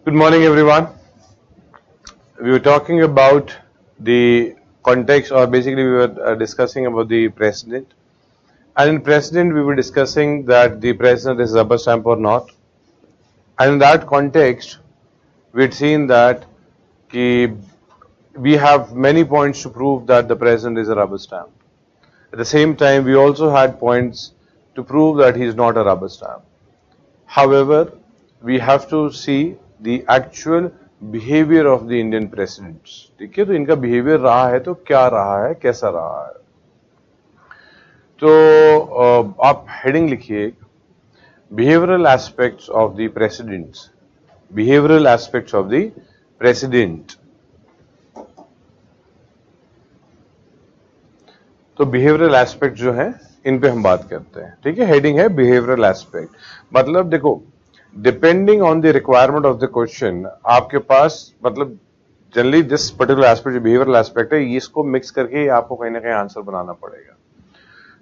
Good morning, everyone. We were talking about the context, or basically, we were discussing about the president. And in president, we were discussing that the president is rubber stamp or not. And in that context, we'd seen that we have many points to prove that the president is a rubber stamp. At the same time, we also had points to prove that he is not a rubber stamp. However, we have to see the actual behaviour of the Indian presidents. ठीक है, तो इनका behaviour रहा है तो क्या रहा है, कैसा रहा है. तो आप हेडिंग लिखिए, behavioural aspects of the presidents. Behavioural aspects of the president. तो बिहेवियरल एस्पेक्ट जो है इन पे हम बात करते हैं. ठीक है, हेडिंग है बिहेवियरल एस्पेक्ट. मतलब देखो, depending on the requirement of the question, आपके पास मतलब जनरली दिस पर्टिकुलर एस्पेक्ट जो बिहेवियरल एस्पेक्ट है, इसको मिक्स करके आपको कहीं ना कहीं आंसर बनाना पड़ेगा.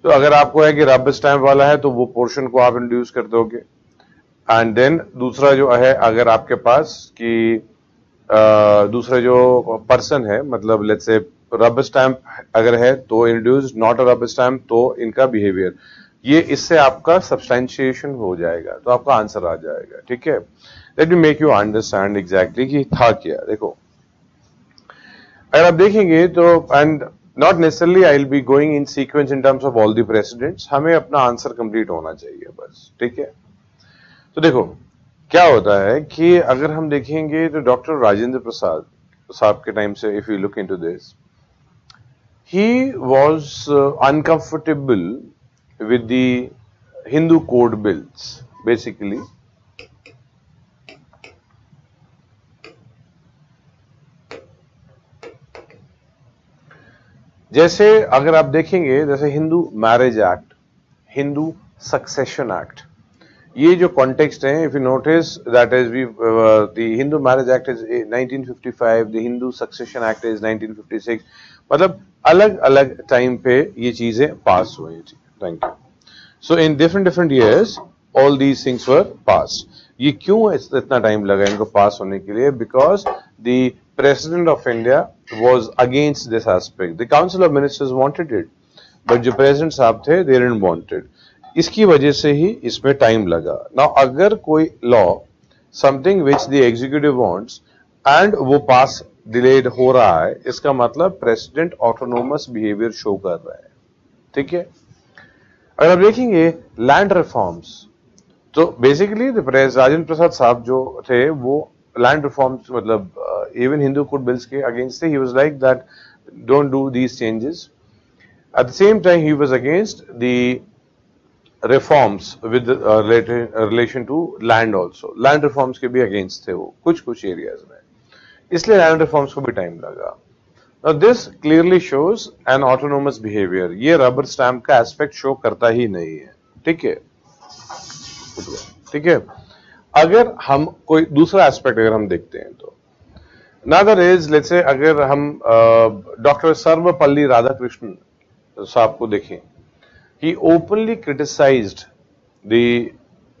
तो अगर आपको है कि रबर स्टैम्प वाला है तो वो पोर्शन को आप इंट्रोड्यूस कर दोगे. एंड देन दूसरा जो है, अगर आपके पास कि दूसरा जो पर्सन है, मतलब लेट्स से रबर स्टैम्प अगर है तो introduce, not a rubber stamp तो इनका बिहेवियर, ये इससे आपका सब्सटेंशिएशन हो जाएगा, तो आपका आंसर आ जाएगा. ठीक है, let me make you understand exactly कि था क्या. देखो, अगर आप देखेंगे तो, and not necessarily I will be going in sequence in terms of all the presidents, हमें अपना आंसर कंप्लीट होना चाहिए बस. ठीक है, तो देखो क्या होता है कि अगर हम देखेंगे तो डॉक्टर राजेंद्र प्रसाद साहब के टाइम से, if you look into this, he was uncomfortable with the Hindu code bills, basically. जैसे अगर आप देखेंगे, जैसे Hindu marriage act, Hindu succession act, ये जो कॉन्टेक्स्ट है, if you notice that is we the Hindu marriage act is 1955, the Hindu succession act is 1956. मतलब अलग अलग टाइम पे ये चीजें पास हुई थी. Thank you. So in different years, all these things were passed. ये क्यों इतना टाइम लगा इनको पास होने के लिए? Because the President of India was against this aspect. The Council of Ministers wanted it, but जो President साहब थे, they didn't want it. इसकी वजह से ही इसमें टाइम लगा. Now अगर कोई law, something which the executive wants, and वो पास delayed हो रहा है, इसका मतलब President autonomous behavior show कर रहा है. ठीक है. अगर आप देखेंगे लैंड रिफॉर्म्स, तो बेसिकली राजेंद्र प्रसाद साहब जो थे वो लैंड रिफॉर्म्स, मतलब इवन हिंदू कोड बिल्स के अगेंस्ट थे. He was like that, don't do these changes. At the same time he was against the reforms with relation to land also. Land reforms के भी against थे वो कुछ areas में, इसलिए लैंड रिफॉर्म्स को भी टाइम लगा. Now this clearly shows an autonomous behavior. ये रबर स्टैम्प का एस्पेक्ट शो करता ही नहीं है. ठीक है, ठीक है. अगर हम कोई दूसरा एस्पेक्ट अगर हम देखते हैं तो नादर इज, लेट्स से अगर हम डॉक्टर सर्वपल्ली राधाकृष्णन साहब को देखें, he openly criticised the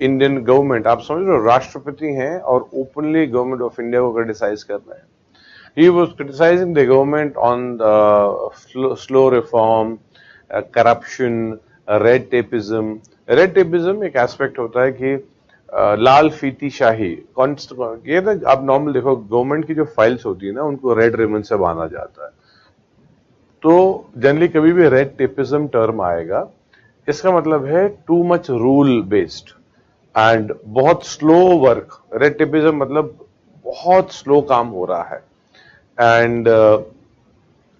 Indian government. आप समझ रहे हो, राष्ट्रपति हैं और ओपनली गवर्नमेंट ऑफ इंडिया को क्रिटिसाइज कर रहे हैं. He was criticizing the government on the slow reform, corruption, red tapeism. Red tapeism एक एस्पेक्ट होता है कि लाल फीती शाही. ये ना, आप नॉर्मल देखो गवर्नमेंट की जो फाइल्स होती है ना, उनको रेड रिबन से बांधा जाता है. तो जनरली कभी भी रेड टेपिज्म टर्म आएगा, इसका मतलब है too much rule based and बहुत स्लो वर्क. रेड टेपिज्म मतलब बहुत स्लो काम हो रहा है. एंड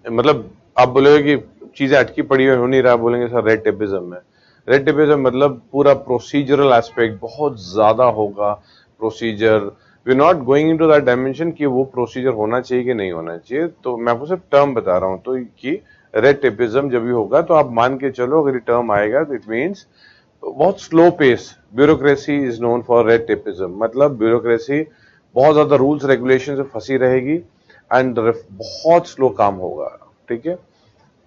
मतलब आप बोलोगे कि चीजें अटकी पड़ी हुई हो नहीं रहा, बोलेंगे सर रेड टेपिज्म है. रेड टेपिज्म मतलब पूरा प्रोसीजरल एस्पेक्ट बहुत ज्यादा होगा. Procedure, we are not going into that dimension कि वो प्रोसीजर होना चाहिए कि नहीं होना चाहिए. तो मैं आपको सिर्फ टर्म बता रहा हूं, तो कि रेड टेपिज्म जब भी होगा तो आप मान के चलो, अगर ये टर्म आएगा तो इट मीन्स बहुत slow pace. Bureaucracy is known for red tapism. मतलब ब्यूरोक्रेसी बहुत ज्यादा रूल्स रेगुलेशन से फंसी रहेगी एंड बहुत स्लो काम होगा. ठीक है,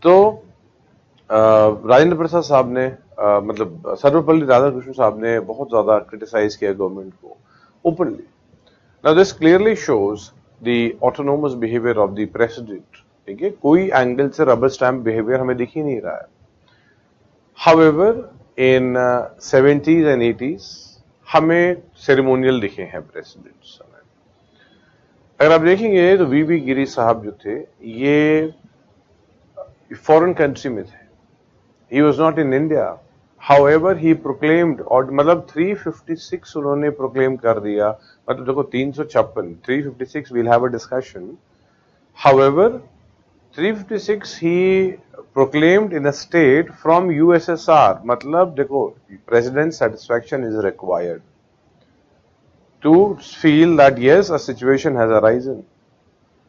तो राजेंद्र प्रसाद साहब ने मतलब सर्वपल्ली राधाकृष्णन साहब ने बहुत ज्यादा क्रिटिसाइज किया गवर्नमेंट को openly. Now this clearly shows the autonomous behavior of the president. ठीक है, कोई एंगल से रबर स्टैम्प बिहेवियर हमें दिख ही नहीं रहा है. However, in 70s and 80s हमें सेरेमोनियल दिखे हैं प्रेसिडेंट समय. अगर आप देखेंगे तो वीवी गिरी साहब जो थे ये फॉरेन कंट्री में थे. He was not in India. However, he proclaimed और मतलब 356 उन्होंने प्रोक्लेम कर दिया. मतलब देखो 356, 356 we'll have a discussion. However, 356 he proclaimed in a state from USSR. मतलब देखो president satisfaction is required to feel that yes a situation has arisen.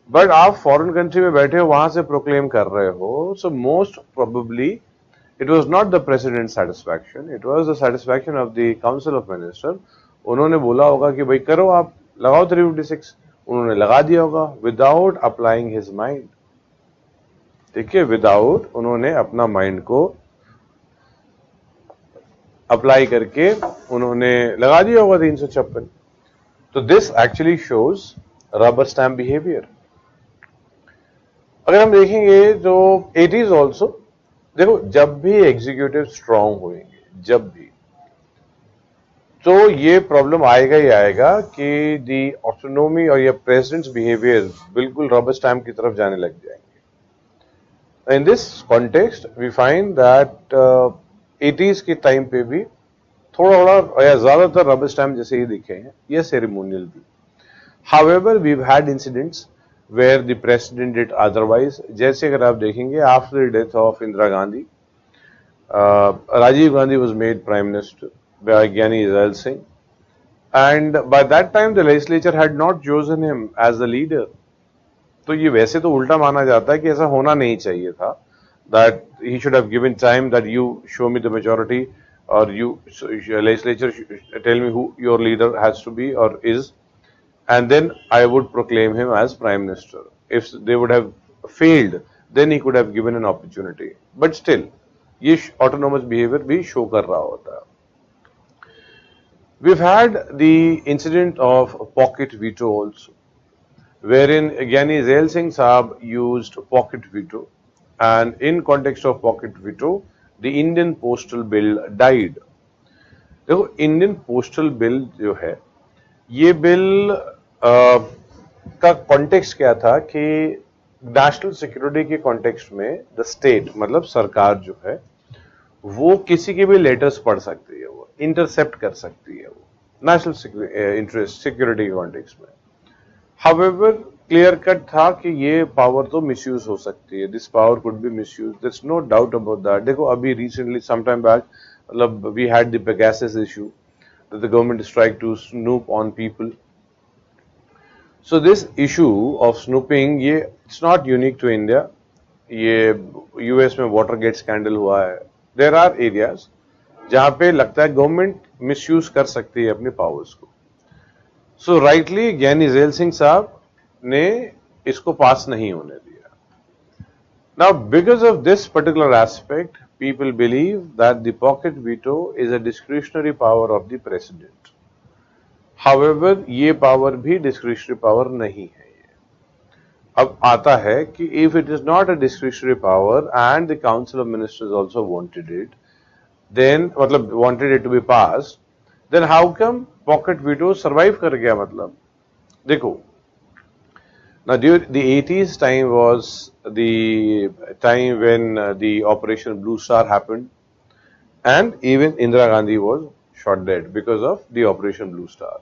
But आप फॉरेन कंट्री में बैठे हो वहां से प्रोक्लेम कर रहे हो. So most probably it was not the president's satisfaction, it was the satisfaction of the council of ministers. उन्होंने बोला होगा कि भाई करो आप लगाओ 356. उन्होंने लगा दिया होगा विदाउट अप्लाइंग हिज माइंड. ठीक है, विदाउट उन्होंने अपना माइंड को अप्लाई करके उन्होंने लगा दिया होगा 356. तो this actually shows rubber stamp behaviour. अगर हम देखेंगे तो 80s ऑल्सो देखो जब भी एग्जीक्यूटिव स्ट्रांग होंगे जब भी तो ये प्रॉब्लम आएगा ही आएगा कि दी ऑटोनोमी और ये प्रेसिडेंट्स बिहेवियर बिल्कुल रबर स्टैम्प की तरफ जाने लग जाएंगे. In this context we find that 80s के टाइम पे भी थोड़ा थोड़ा या ज्यादातर रबर स्टैम्प जैसे ही दिखे हैं ये सेरेमोनियल भी. However we have had incidents where the president did otherwise. जैसे अगर आप देखेंगे after the death of Indira Gandhi, Rajiv Gandhi was made prime minister by Gyani Zail Singh, and by that time the legislature had not chosen him as the leader. तो ये वैसे तो उल्टा माना जाता है कि ऐसा होना नहीं चाहिए था. That he should have given time that you show me the majority or you legislature tell me who your leader has to be or is. And then I would proclaim him as prime minister. If they would have failed, then he could have given an opportunity. But still, ये autonomous behavior भी show कर रहा होता है. We've had the incident of pocket veto also, wherein Gyani Zail Singh Saab used pocket veto, and in context of pocket veto, the Indian postal bill died. देखो Indian postal bill जो है ये bill का context क्या था कि national security के context में द स्टेट मतलब सरकार जो है वो किसी के भी लेटर्स पढ़ सकती है, वो इंटरसेप्ट कर सकती है, वो नेशनल इंटरेस्ट सिक्योरिटी के कॉन्टेक्स्ट में. हाउएवर क्लियर कट था कि ये पावर तो मिसयूज हो सकती है. This power could be misuse, there is no doubt about that. देखो अभी रिसेंटली सम टाइम बैक मतलब we had the Pegasus issue that the government is trying to snoop on people. So this issue of snooping, ये it's not unique to India. ये US में Watergate scandal हुआ है. There are areas जहाँ पे लगता है गवर्नमेंट मिसयूज कर सकती है अपने पावर्स को. So rightly ज्ञानी ज़ैल सिंह साहब ने इसको पास नहीं होने दिया. Now because of this particular aspect, people believe that the pocket veto is a discretionary power of the president. However, ये power भी discretionary power नहीं है. अब आता है कि if it is not a discretionary power and the council of ministers also wanted it, then मतलब wanted it to be passed, then how come pocket veto survive कर गया? मतलब देखो now during the 80s time was the time when the Operation Blue Star happened, and even Indira Gandhi was shot dead because of the Operation Blue Star.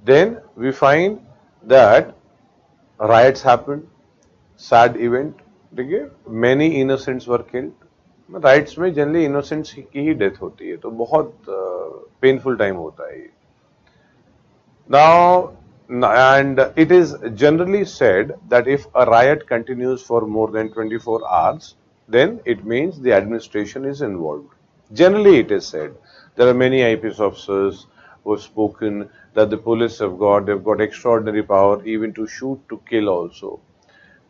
Then we find that riots happened, sad event. देखिए many innocents were killed. Rights में generally innocents की ही death होती है, तो बहुत painful time होता है. Now and it is generally said that if a riot continues for more than 24 hours, then it means the administration is involved. Generally it is said. There are many IPS officers who have spoken that the police they've got extraordinary power even to shoot to kill also.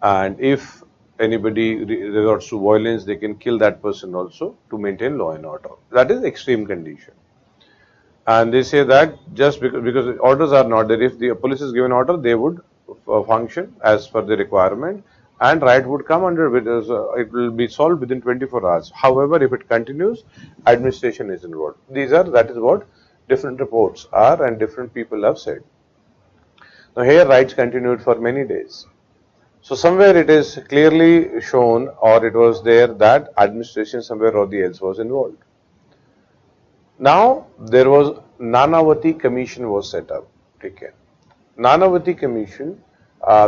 And if anybody resorts to violence, they can kill that person also to maintain law and order. That is extreme condition. and they say that just because orders are not there, if the police is given order, they would function as per the requirement, and riot would come under it will be solved within 24 hours. However, if it continues, administration is involved. That is what different reports are and different people have said. Now here riots continued for many days. So somewhere it is clearly shown, or it was there, that administration somewhere or the else was involved. Now there was Nanavati Commission was set up. Okay. Nanavati Commission.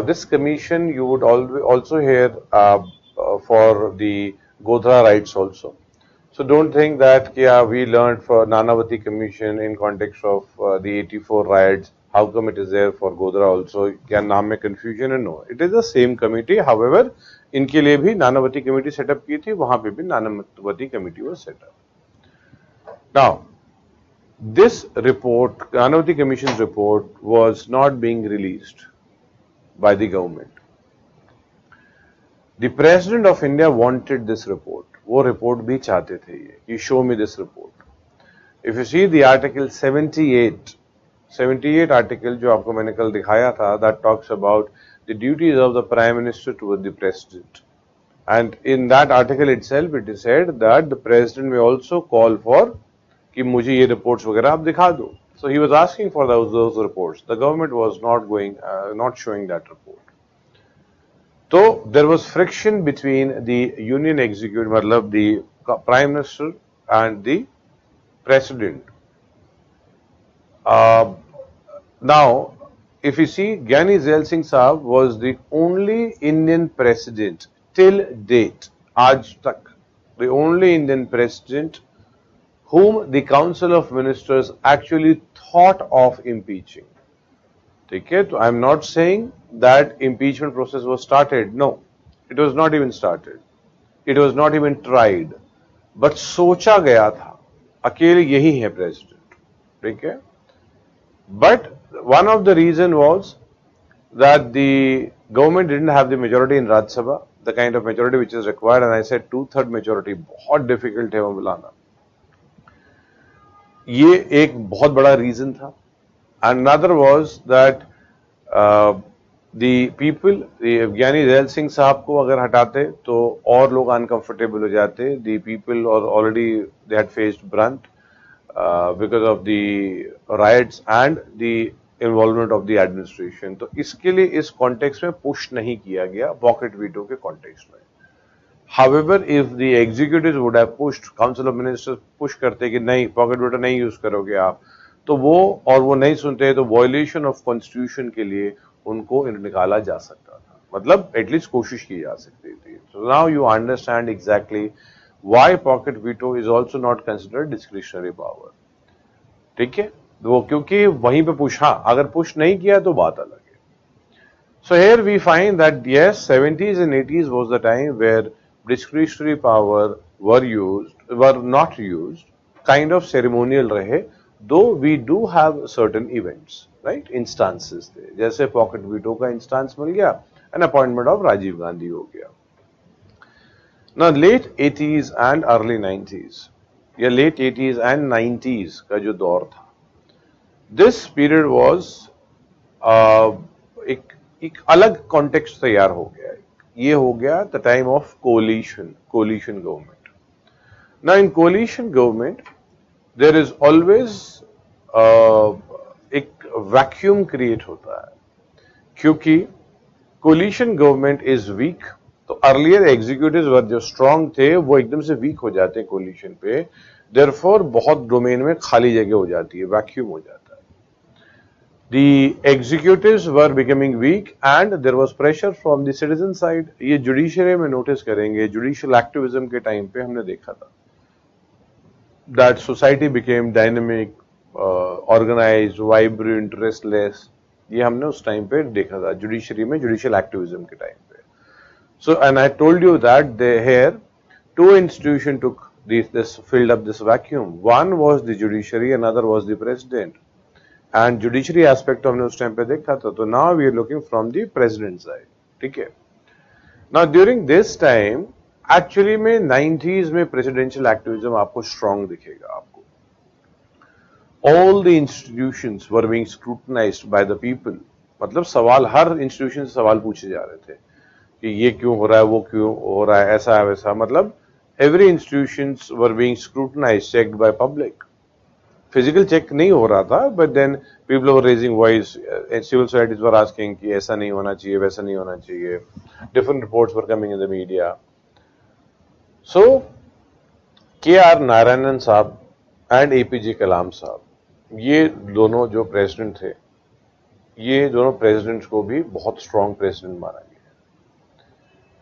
This commission you would also hear for the Godhra riots also. So don't think that we learned for Nanavati Commission in context of the 84 riots. How come it is there for Godhra also? Kya naam mein confusion है? No, it is the same committee. However, इनके लिए भी Nanavati committee set up की थी. वहाँ पे भी Nanavati committee was set up. Now, this report, Nanavati Commission's report, was not being released by the government. The President of India wanted this report. वो report भी चाहते थे ये. You show me this report. If you see the article 78 article जो आपको मैंने कल दिखाया था, that talks about the duties of the Prime Minister toward the President. And in that article itself, it is said that the President may also call for कि मुझे ये reports वगैरह आप दिखा दो. So he was asking for those reports. The government was not showing that report. So there was friction between the Union Executive, मतलब the Prime Minister and the President. Now, if you see, Gyani Zail Singh Saab was the only Indian president till date, aaj tak, the only Indian president whom the Council of Ministers actually thought of impeaching. Okay, so I am not saying that impeachment process was started. No, it was not even started. It was not even tried. But सोचा गया था, अकेले यही है president. Okay? But one of the reason was that the government didn't have the majority in Rajya Sabha, the kind of majority which is required, and I said 2/3 majority बहुत difficult है वो बुलाना. ये एक बहुत बड़ा रीजन था. Another was that the people, Gyani Zail Singh साहब को अगर हटाते तो और लोग uncomfortable हो जाते. The people already they had faced brunt because of the riots and the involvement of the administration. तो इसके लिए इस context में push नहीं किया गया pocket veto के context में. However, if the executives would have pushed, Council of Ministers push करते कि नहीं pocket veto नहीं use करोगे आप, तो वो नहीं सुनते तो violation of constitution के लिए उनको निकाला जा सकता था. मतलब एटलीस्ट कोशिश की जा सकती थी. So now you understand exactly why pocket veto is also not considered discretionary power. ठीक है, वो क्योंकि वहीं पे पुश, हाँ अगर पुश नहीं किया तो बात अलग है. So here we find that yes, 70s and 80s was the time where discretionary power were not used, kind of ceremonial रहे, though we do have certain events, right, instances थे. जैसे pocket veto का instance मिल गया, an appointment of Rajiv Gandhi हो गया. Now late 80s and early 90s, या late 80s and 90s का जो दौर था, this period was एक अलग context तैयार हो गया. ये हो गया the time of coalition government. Now in coalition government there is always एक vacuum create होता है, क्योंकि coalition government is weak. तो earlier executives वर जो strong थे वो एकदम से weak हो जाते हैं coalition पे, therefore बहुत domain में खाली जगह हो जाती है, vacuum हो जाता है. The executives were becoming weak and there was pressure from the citizen side. ये judiciary में notice करेंगे, judicial activism के time पे हमने देखा था that society became dynamic, organized, vibrant, restless. ये हमने उस time पे देखा था judiciary में, judicial activism के time पे. So and I told you that here two institutions took this filled up this vacuum. One was the judiciary, another was the president. And judiciary aspect हमने उस time पे देखा था. तो now we are looking from the president side. ठीक है. Now during this time actually में 90s में presidential activism आपको strong दिखेगा आपको. all the institutions were being scrutinized by the people. मतलब सवाल हर इंस्टीट्यूशन से सवाल पूछे जा रहे थे कि ये क्यों हो रहा है, वो क्यों हो रहा है, ऐसा है वैसा. मतलब every institutions were being scrutinized, checked by public. Physical check नहीं हो रहा था, but then people were raising voice, civil societies were asking कि ऐसा नहीं होना चाहिए, वैसा नहीं होना चाहिए. Different reports were coming in the media. So K R Narayanan साहब एंड एपीजे कलाम साहब, ये दोनों जो प्रेसिडेंट थे, ये दोनों प्रेसिडेंट्स को भी बहुत स्ट्रॉन्ग प्रेसिडेंट माना गया.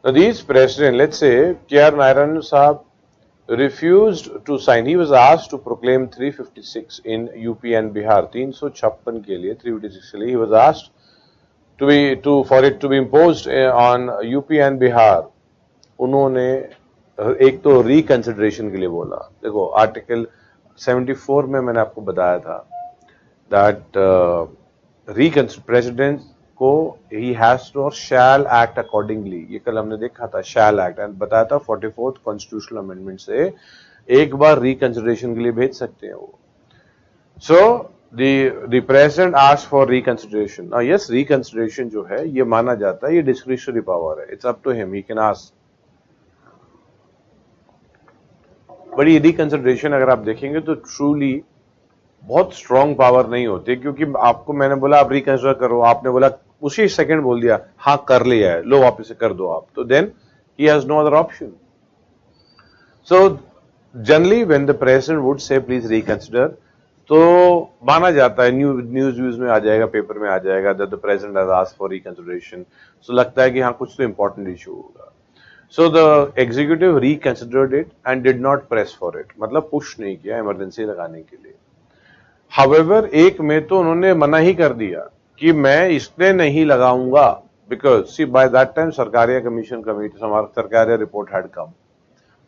Now these president, let's say K.R. Narayanan Saab refused to sign. He was asked to proclaim 356 in UP and Bihar. 356 के लिए, 356 के लिए, he was asked for it to be imposed on UP and Bihar. उन्होंने एक तो reconsideration के लिए बोला. देखो आर्टिकल 74 में मैंने आपको बताया था दैट प्रेसिडेंट को he has to or shall act accordingly. ये कल हमने देखा था shall act, एंड बताया था 44th कॉन्स्टिट्यूशनल अमेंडमेंट से एक बार रिकंसिडरेशन के लिए भेज सकते हैं वो. So the president asked for reconsideration. Yes, reconsideration जो है ये माना जाता है, ये डिस्क्रिशनरी पावर है, it's up to him, he can ask. But ये रिकंसिडरेशन अगर आप देखेंगे तो ट्रूली बहुत स्ट्रॉन्ग पावर नहीं होती, क्योंकि आपको मैंने बोला आप रिकंसिडर करो, आपने बोला उसी सेकंड बोल दिया हाँ कर लिया है, लो वापस से कर दो आप, तो then he has no other option. So generally when the president would say please reconsider, तो माना जाता है, न्यूज में आ जाएगा, पेपर में आ जाएगा that the president has asked for reconsideration. So लगता है कि हाँ कुछ तो इंपॉर्टेंट इशू होगा. So the executive reconsidered it and did not press for it, मतलब पुश नहीं किया इमरजेंसी लगाने के लिए. हाउएवर एक में तो उन्होंने मना ही कर दिया कि मैं इसलिए नहीं लगाऊंगा, because see by that time Sarkaria commission committee, Sarkaria report had come.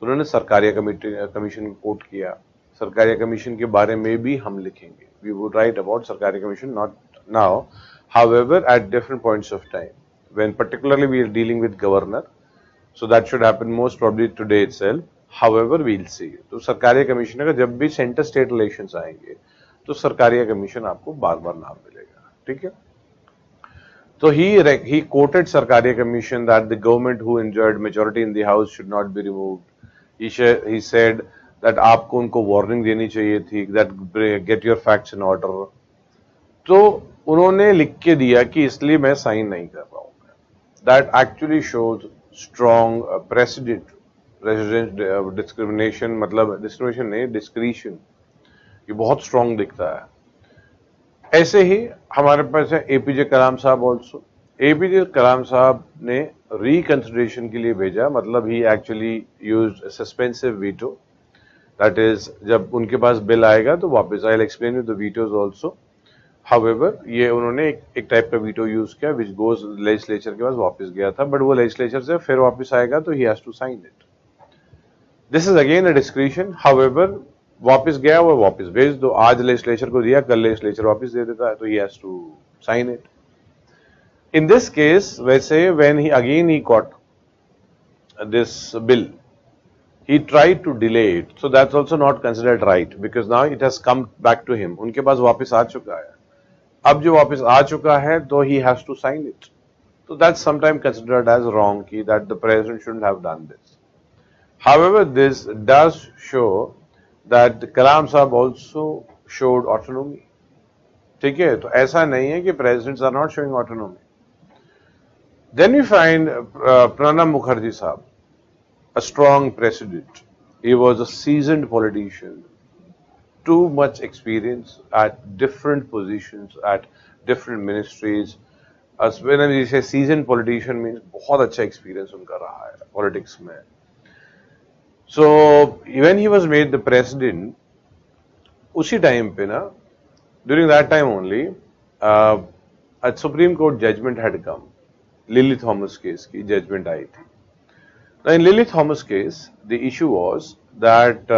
उन्होंने सरकारिया कमीशन को कोट किया. सरकारिया कमीशन के बारे में भी हम लिखेंगे, we would write about Sarkaria commission, not now, however at different points of time when particularly we are dealing with governor. So that should happen most probably today itself. However we will see. तो Sarkaria commission का जब भी centre state elections आएंगे तो Sarkaria commission आपको बार बार नाम मिलेगा. ठीक है. तो he quoted Sarkaria Commission that the government who enjoyed majority in the house should not be removed. He said that आपको उनको वार्निंग देनी चाहिए थी, that get your facts in order. तो उन्होंने लिख के दिया कि इसलिए मैं साइन नहीं कर रहा हूं. That actually shows strong precedent discrimination, मतलब discrimination नहीं, discretion, ये बहुत स्ट्रॉन्ग दिखता है. ऐसे ही हमारे पास है एपीजे कलाम साहब ऑल्सो. एपीजे कलाम साहब ने रिकंसिडरेशन के लिए भेजा, मतलब he actually used suspensive veto. That is जब उनके पास बिल आएगा तो वापस, I will explain you the vetoes also. However ये उन्होंने एक टाइप का वीटो यूज किया विच गोज लेजिस्लेचर के पास वापस गया था, बट वो लेजिस्लेचर से फिर वापस आएगा तो he has to sign it. This is again a discretion. However वापस गया, वो वापस भेज दो. आज लेजिस्लेचर को दिया, कल लेजिस्लेचर वापस दे देता है, तो he has to sign it. In this case वैसे when he got this bill, he tried to delay it, so that's also not considered right because now it has come back to him. उनके पास वापस आ चुका है. अब जो वापस आ चुका है तो he has to sign it. So that's sometimes considered as wrong कि that the president shouldn't have done this. However, this does show that Kalam Sahab also showed autonomy. ठीक है, तो ऐसा नहीं है कि presidents are not showing autonomy. Then we find Pranab Mukherjee Sahab, a strong president. He was a seasoned politician, too much experience at different positions, at different ministries. As when we say seasoned politician means बहुत अच्छा experience उनका रहा है politics में. So when he was made the president, उसी time पे ना, during that time only, a Supreme Court judgment had come. Lily Thomas case की judgment आई थी. Now in Lily Thomas case, the issue was that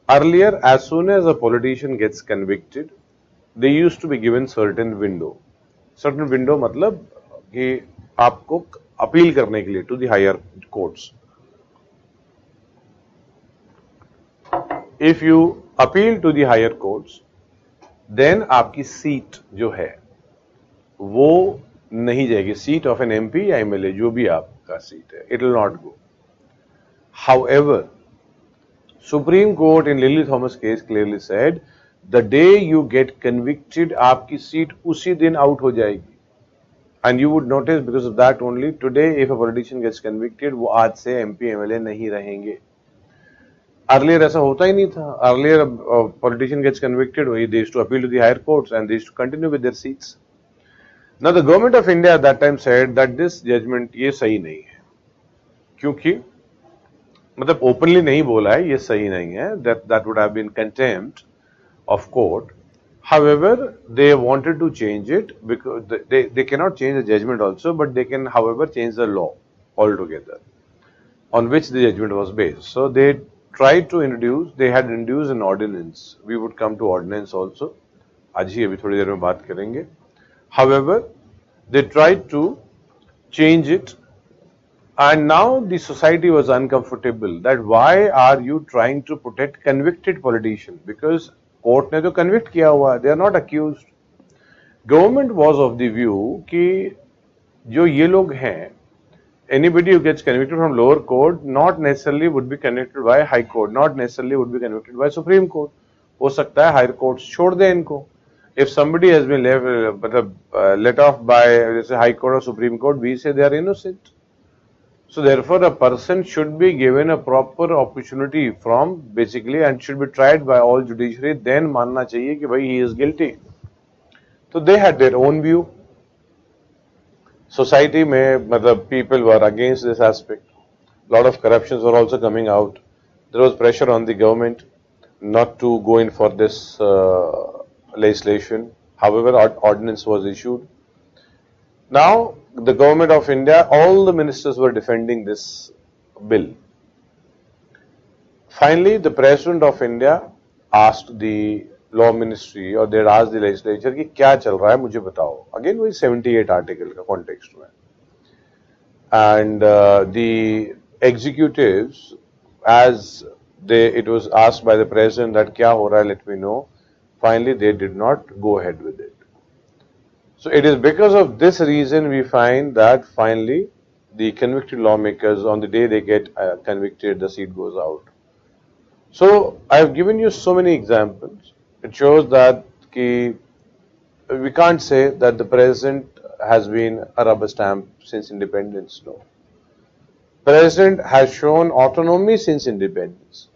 earlier, as soon as a politician gets convicted, they used to be given certain window. Certain window मतलब कि आपको appeal करने के लिए to the higher courts. If you appeal to the higher courts, then आपकी seat जो है वो नहीं जाएगी, सीट ऑफ एन एमपी या एमएलए जो भी आपका सीट है, it will not go. However, supreme court in Lily Thomas case clearly said the day you get convicted आपकी सीट उसी दिन आउट हो जाएगी. And you would notice because of that only today if a politician gets convicted वो आज से MP MLA नहीं रहेंगे. अर्लियर ऐसा होता ही नहीं था. Earlier politician gets convicted, they used to appeal to the higher courts and they used to continue with their seats. Now the government of India at that time said that this judgement ये सही नहीं है, क्योंकि मतलब openly नहीं बोला है ये सही नहीं है, that would have been contempt of court. However, they wanted to change it because they cannot change the judgment also, but they can however change the law altogether on which the judgment was based. So they tried to introduce, they had introduced an ordinance. We would come to ordinance also. आज ही अभी थोड़ी देर में बात करेंगे. However, they tried to change it. And now the society was uncomfortable that why are you trying to protect convicted politicians? Because court ने तो convict किया हुआ है, they are not accused. Government was of the view कि जो ये लोग हैं, anybody who gets convicted from lower court not necessarily would be convicted by high court, not necessarily would be convicted by Supreme Court. हो सकता है higher courts छोड़ दें इनको. If somebody has been let off by जैसे high court or Supreme Court, we say they are innocent. So therefore, a person should be given a proper opportunity from basically and should be tried by all judiciary. Then मानना चाहिए कि भाई he is guilty. So they had their own view. Society में मतलब people were against this aspect. Lot of corruptions were also coming out. There was pressure on the government not to go in for this legislation. However, ordinance was issued. Now, the government of India, all the ministers were defending this bill. Finally, the president of India asked the law ministry or they asked the legislature कि क्या चल रहा है मुझे बताओ. Again, वही 78 article का context में. And the executives, as it was asked by the president that क्या हो रहा है, let me know. Finally, they did not go ahead with it. So it is because of this reason we find that finally the convicted lawmakers on the day they get convicted, the seat goes out. So I have given you so many examples. It shows that we can't say that the president has been a rubber stamp since independence. No. President has shown autonomy since independence.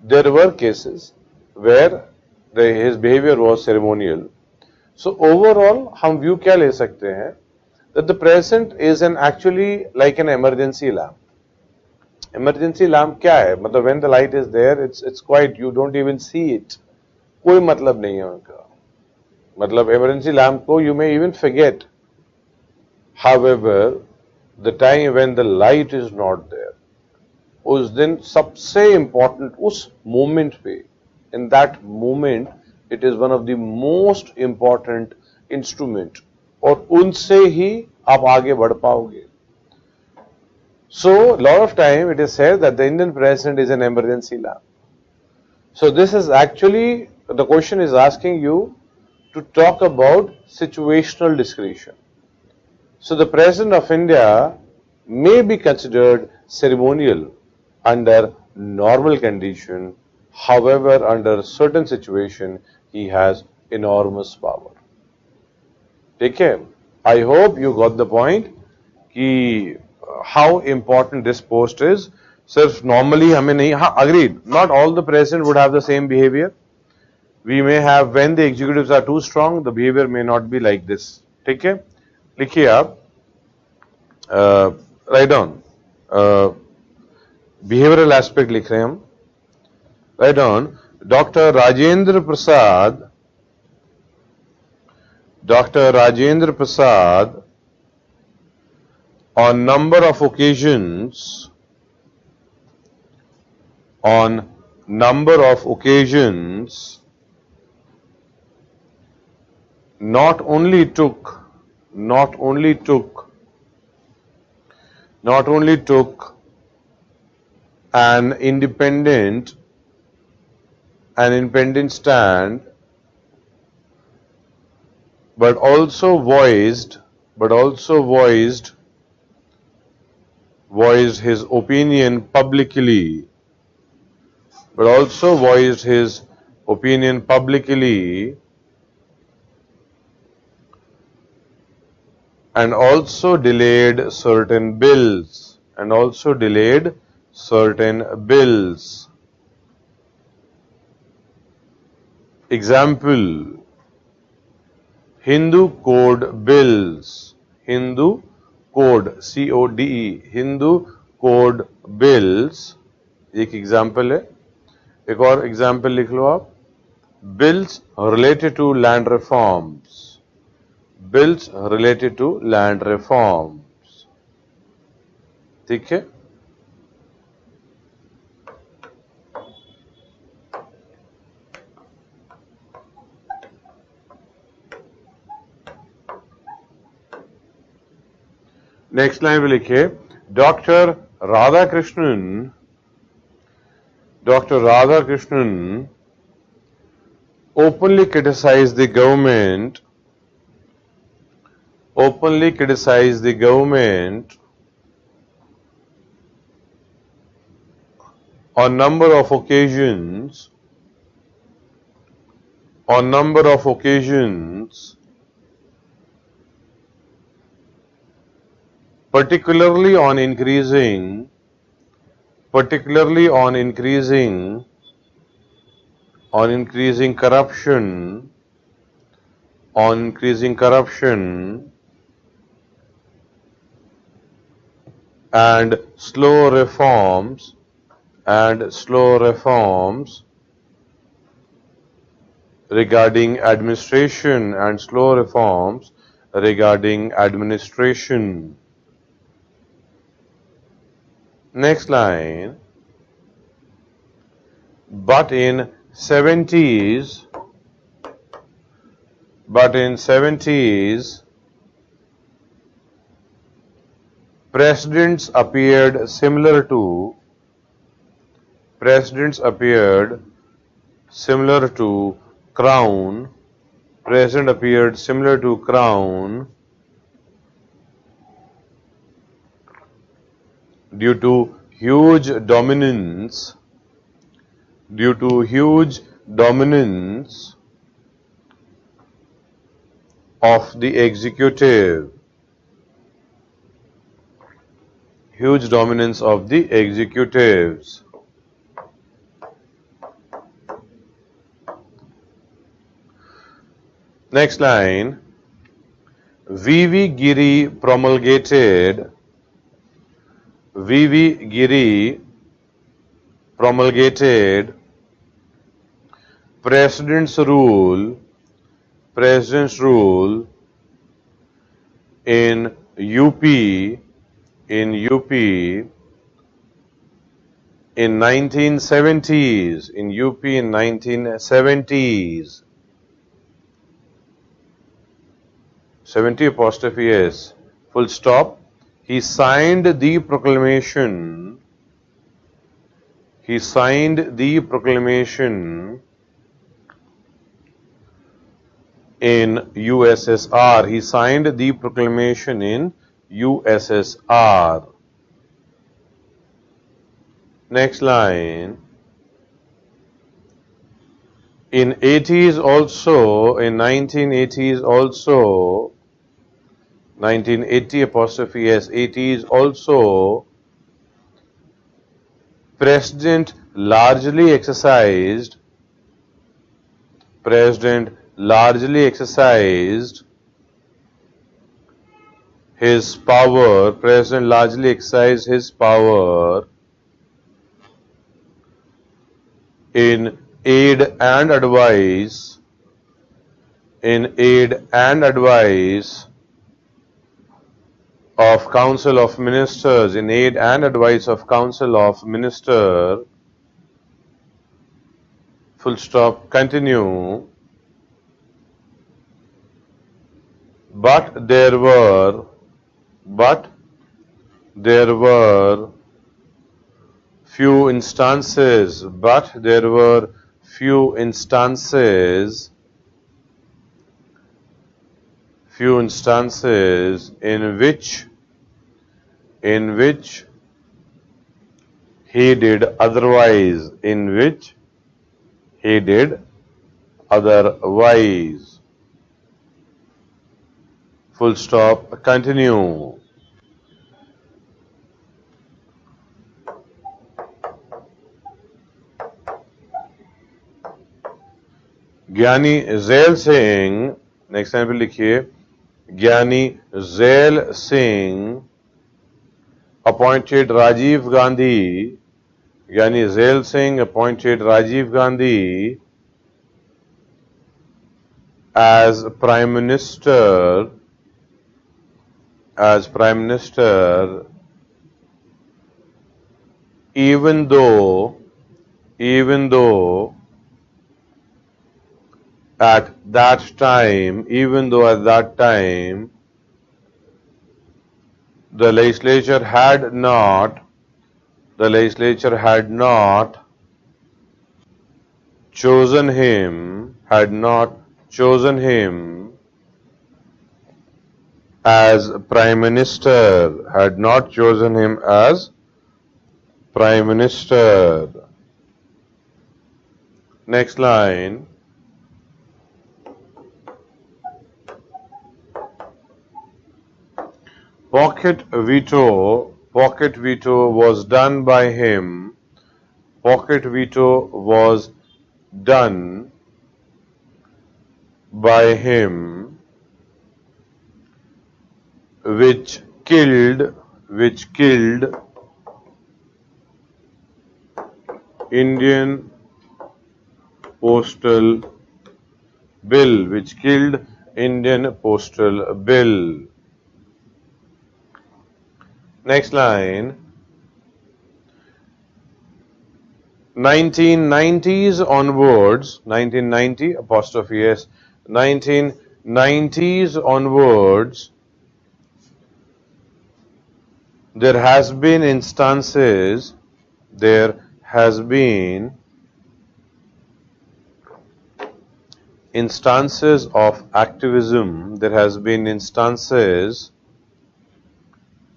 There were cases where his behavior was ceremonial. So overall, हम view क्या ले सकते हैं? That the president is actually like an emergency lamp. Emergency lamp क्या है? मतलब when the light is there, it's quiet. You don't even see it. कोई मतलब नहीं है उनका. मतलब emergency lamp को you may even forget. However, the time when the light is not there, उस दिन सबसे important उस moment पे, in that moment, it is one of the most important instrument और उनसे ही आप आगे बढ़ पाओगे. So, lot of time it is said that the Indian president is an emergency lamp. So, this is actually, the question is asking you to talk about situational discretion. So, the president of India may be considered ceremonial under normal condition. However, under certain situation, he has enormous power. Okay, I hope you got the point कि how important this post is. सिर्फ normally हमें नहीं, हाँ agreed, not all the president would have the same behavior. We may have, when the executives are too strong, the behavior may not be like this. ठीक है, लिखिए आप, write down behavioral aspect लिख रहे हैं हम. Write down Dr. Rajendra Prasad on number of occasions not only took an independent stand but also voiced his opinion publicly, and also delayed certain bills, Example: Hindu Code Bills, Hindu Code, CODE, Hindu Code Bills एक example है. एक और example लिख लो आप. Bills related to land reforms, bills related to land reforms. ठीक है. Next line पे लिखिए, doctor Radhakrishnan openly criticized the government on number of occasions particularly on increasing corruption and slow reforms regarding administration Next line. But in 70s, presidents appeared similar to Crown. Due to huge dominance of the executive. Huge dominance of the executives. Next line. V.V. Giri promulgated President's rule in UP in 1970s. 70 apostrophe S, full stop. He signed the proclamation in USSR. Next line. In 1980s also, 1980 apostrophe S, 80s also, President largely exercised his power in aid and advice of Council of Ministers, full stop, continue. But there were few instances few instances in which he did otherwise, in which he did otherwise. Full stop, continue. ज्ञानी ज़ैल Singh, next time पे लिखिए, ज्ञानी ज़ैल Singh appointed Rajiv Gandhi, ज्ञानी ज़ैल Singh appointed Rajiv Gandhi as Prime Minister, even though at that time, the legislature had not chosen him as Prime Minister, Next line. Pocket veto was done by him. Pocket veto was done by him, which killed Indian Postal Bill. Next line. 1990s onwards, 1990 apostrophe S, 1990s onwards, there has been instances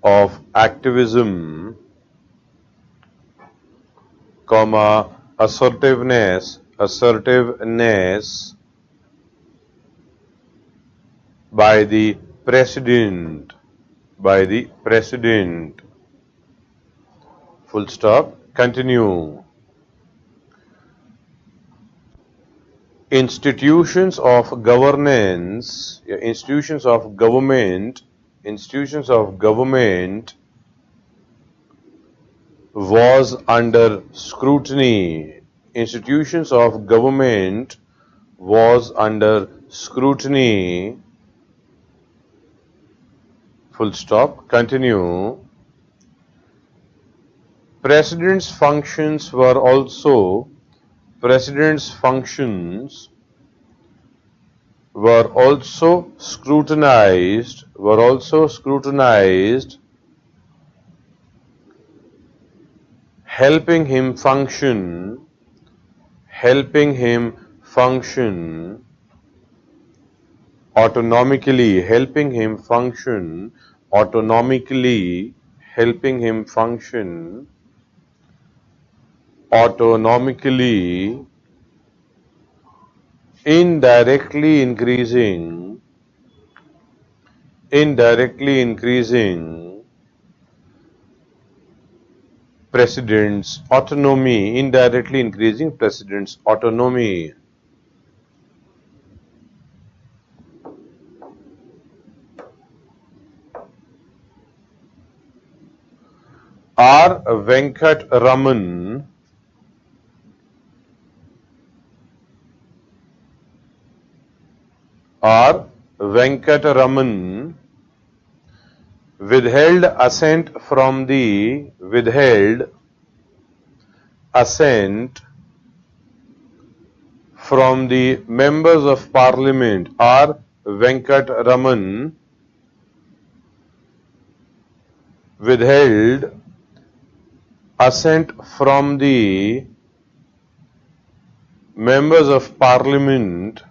of activism, comma, assertiveness by the president. Full stop. Continue. Institutions of government was under scrutiny. Institutions of government was under scrutiny. Full stop. Continue. President's functions were also scrutinized, helping him function autonomically, indirectly increasing president's autonomy. R. Venkataraman withheld assent from the members of parliament. R. Venkataraman withheld assent from the members of parliament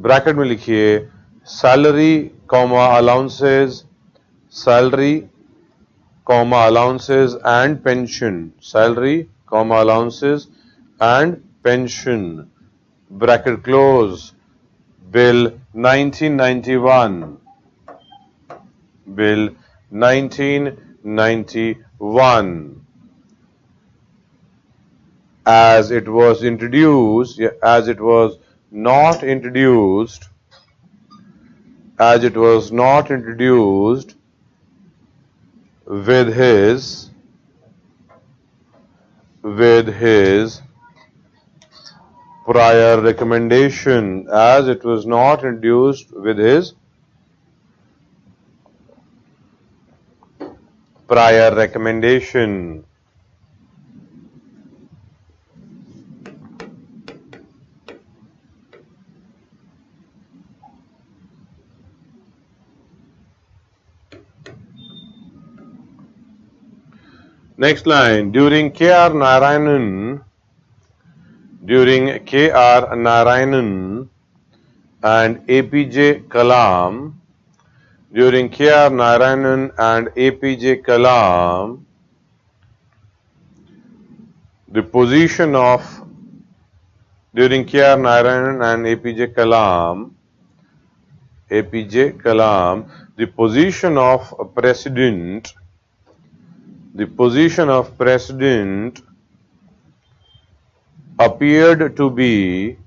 bracket में लिखिए salary comma allowances, salary comma allowances and pension, salary comma allowances and pension, bracket close. Bill 1991, bill 1991 as it was introduced, as it was not introduced, as it was not introduced with his prior recommendation, as it was not introduced with his prior recommendation. Next line, during K.R. Narayanan and APJ Kalam, during K.R. Narayanan and APJ Kalam, the position of, during K.R. Narayanan and APJ Kalam, the position of president, appeared to be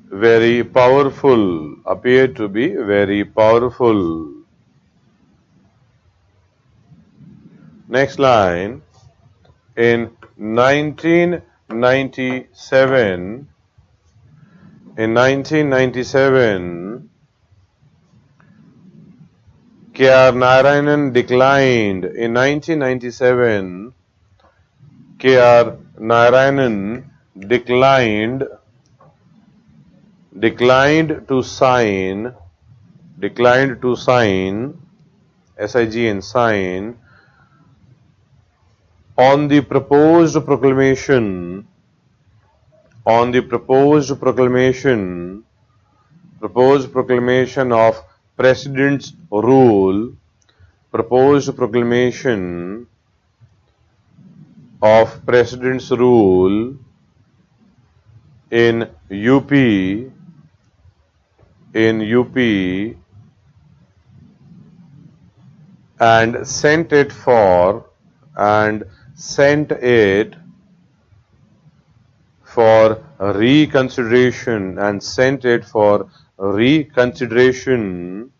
very powerful, Next line, in 1997, K.R. Narayanan declined. In 1997, K.R. Narayanan declined to sign, SIGN, sign, on the proposed proclamation of President's rule, in UP, and sent it for reconsideration,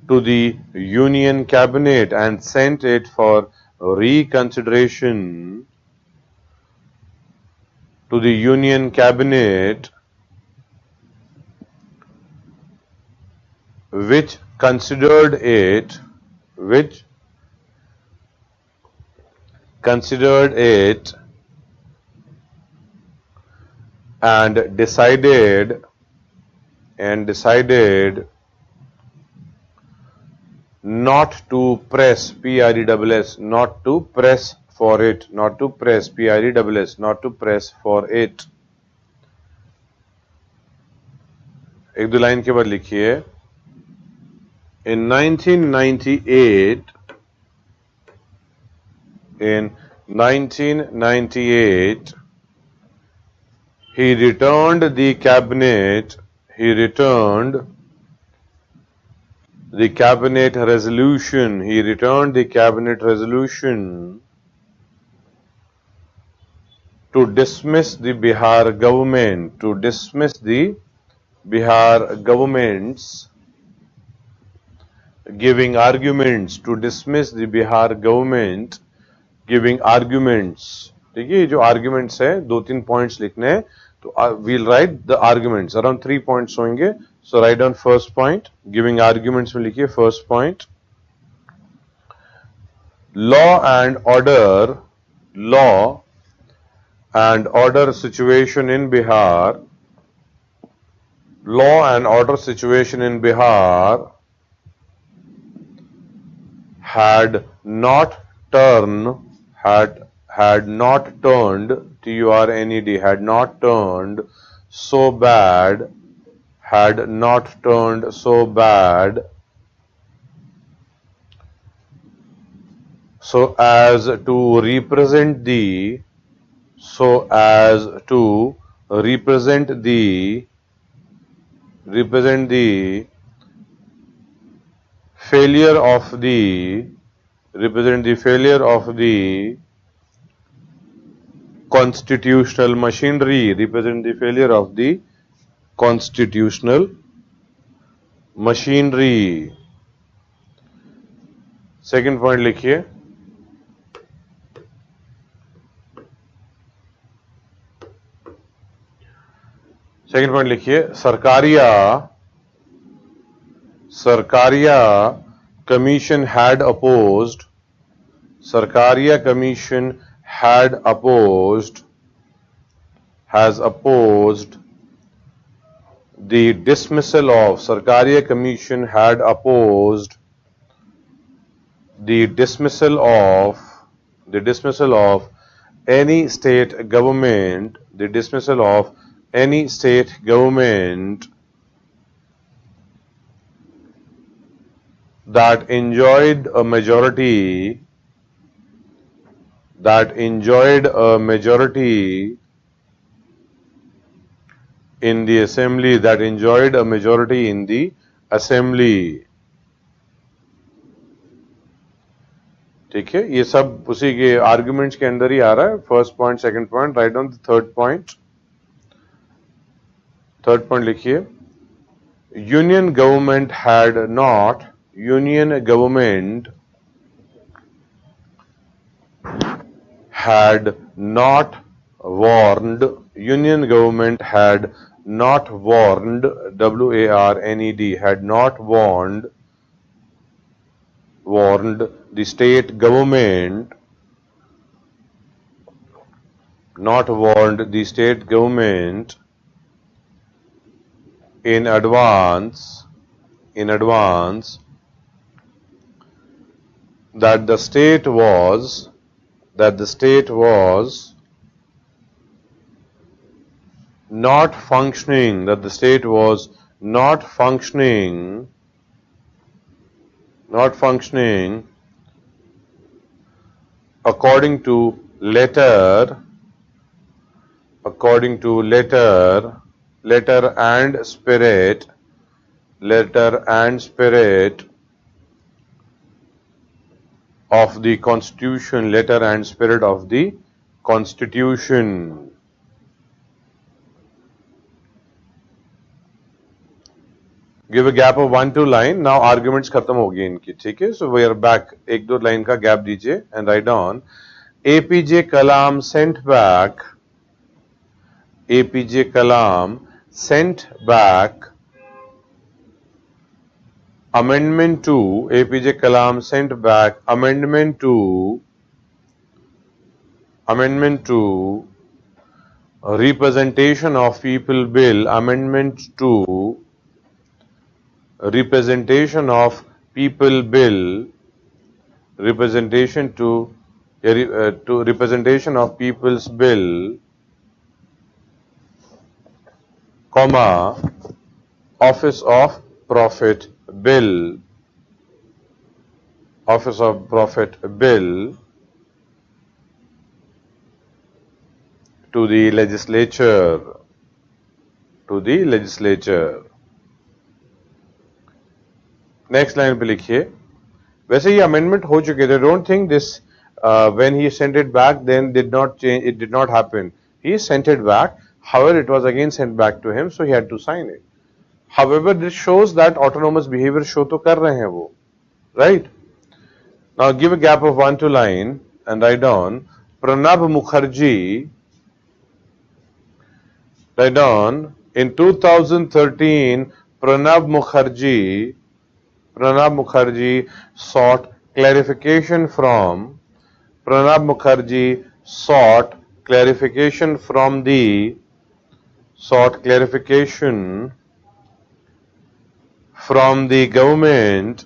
to the Union Cabinet, which considered it and decided not to press, not to press for it. एक दो line के बाद लिखिए, in 1998, he returned the cabinet resolution to dismiss the Bihar government's giving arguments, ठीक है, ये जो arguments है, 2-3 points लिखने हैं, तो we'll write the arguments, around 3 points होंगे, so write down first point, giving arguments में लिखिए first point, law and order situation in Bihar, had not turned had not turned, T-U-R-N-E-D, had not turned so bad, had not turned so bad, so as to represent the, so as to represent the failure of the, represent the failure of the constitutional machinery, represent the failure of the constitutional machinery. Second point लिखिए, second point लिखिए, Sarkaria commission had opposed, Sarkaria commission had opposed, has opposed the dismissal of, Sarkariya Commission had opposed the dismissal of any state government, the dismissal of any state government that enjoyed a majority, in the assembly, that enjoyed a majority in the assembly. ठीक है, ये सब उसी के arguments के अंदर ही आ रहा है. First point, second point, write down the third point. Third point लिखिए, union government had not, union government had not warned, union government had not warned, W-A-R-N-E-D, had not warned the state government, not warned the state government in advance that the state was not functioning, according to letter and spirit of the Constitution, letter and spirit of the Constitution. Give a gap of 1-2 line. Now arguments खत्म हो गए इनकी, ठीक है. So we are back. एक दो line का gap दीजिए and write down. APJ Kalam sent back. APJ Kalam sent back amendment to, APJ Kalam sent back amendment to representation of people bill, amendment to representation of people bill, representation of people's bill, comma, office of profit bill, office of profit bill to the legislature, next line पे लिखिए, वैसे ये amendment हो चुके थे. Don't think this when he sent it back then did not change, it did not happen. He sent it back, however it was again sent back to him, so he had to sign it. However this shows that autonomous behaviour show तो कर रहे हैं वो, right. Now give a gap of 1-2 line and write down Pranab Mukherjee, write down in 2013 Pranab Mukherjee sought clarification from the government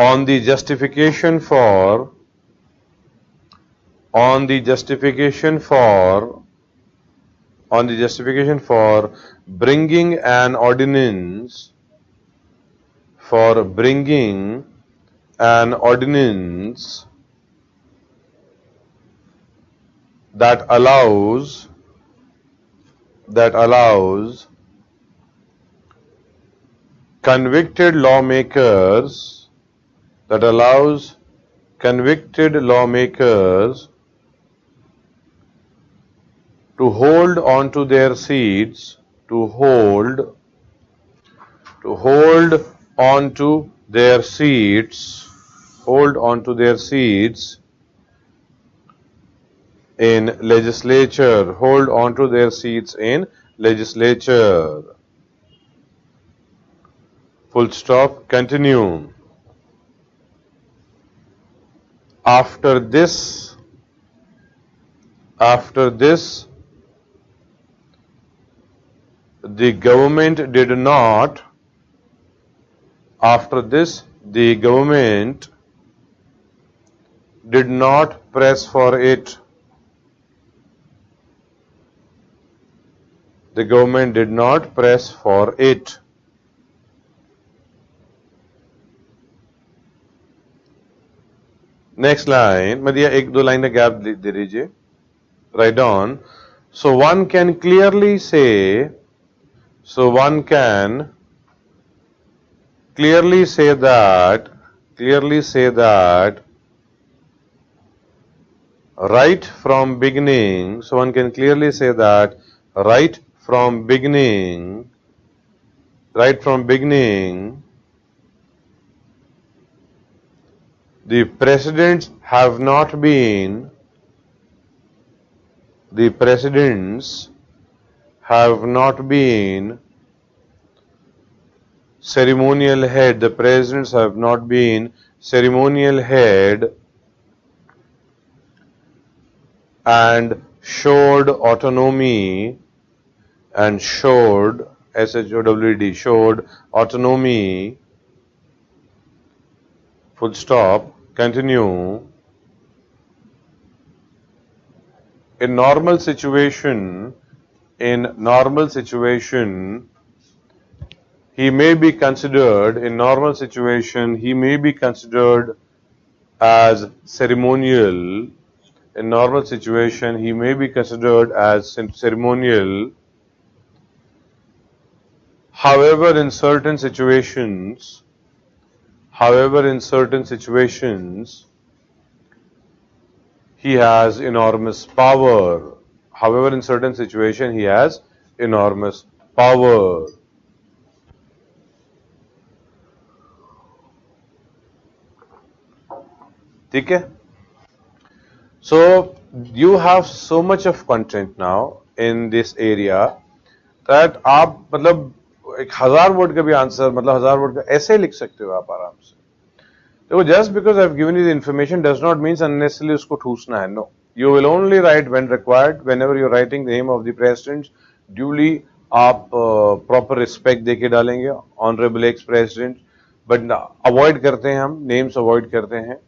on the justification for bringing an ordinance that allows convicted lawmakers to hold on to their seats in legislature, full stop, continue. After this, the government did not press for it. The government did not press for it. Next line, मैं दिया एक दो line का gap दे दीजिए. Write down. So one can clearly say that right from beginning, the presidents have not been ceremonial head. The presidents have not been ceremonial head and showed autonomy showed autonomy, full stop, continue. In normal situation, he may be considered as ceremonial. In normal situation, he may be considered as ceremonial. However, in certain situations, he has enormous power. ठीक है? So you have so much of content now in this area that आप मतलब 1000 word का भी answer, मतलब 1000 word का ऐसे लिख सकते हो आप आराम से. देखो, just because I have given you the information does not mean unnecessarily उसको ठूसना है. No, you will only write when required. Whenever you are writing the name of the president, duly आप proper respect देके डालेंगे, honorable ex president. But avoid करते हैं हम, names avoid करते हैं.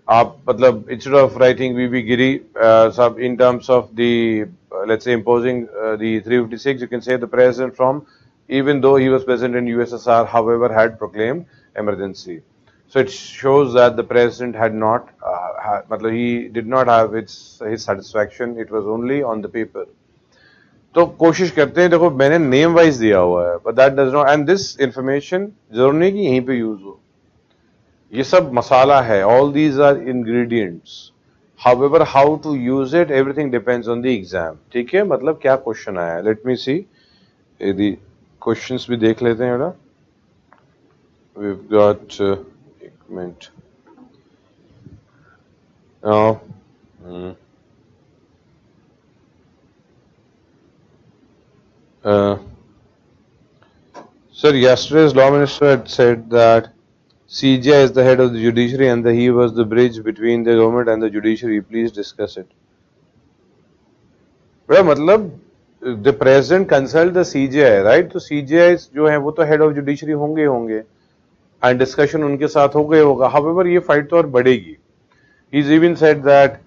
आप मतलब instead of writing VV Giri in terms of the let's say imposing the 356, you can say the president from, even though he was present in USSR, however had proclaimed emergency. So it shows that the president had not he did not have his satisfaction. It was only on the paper. तो कोशिश करते हैं, देखो मैंने name wise दिया हुआ है, but that does not, and this information जरूर नहीं कि यहीं पे यूज हो. ये सब मसाला है. All these are ingredients. However, how to use it, everything depends on the exam. ठीक है? मतलब क्या क्वेश्चन आया है. Let me see. यदि क्वेश्चंस भी देख लेते हैं बेटा. We've got एक minute. Sir, yesterday's law minister had said that CJI is the head of the judiciary and that he was the bridge between the government and the judiciary. Please discuss it. Well, मतलब the president consult the CJI, right? तो CJI जो है वो तो head of judiciary होंगे. And discussion उनके साथ हो गए होगा. हाउएवर ये फाइट तो और बढ़ेगी. He's even said that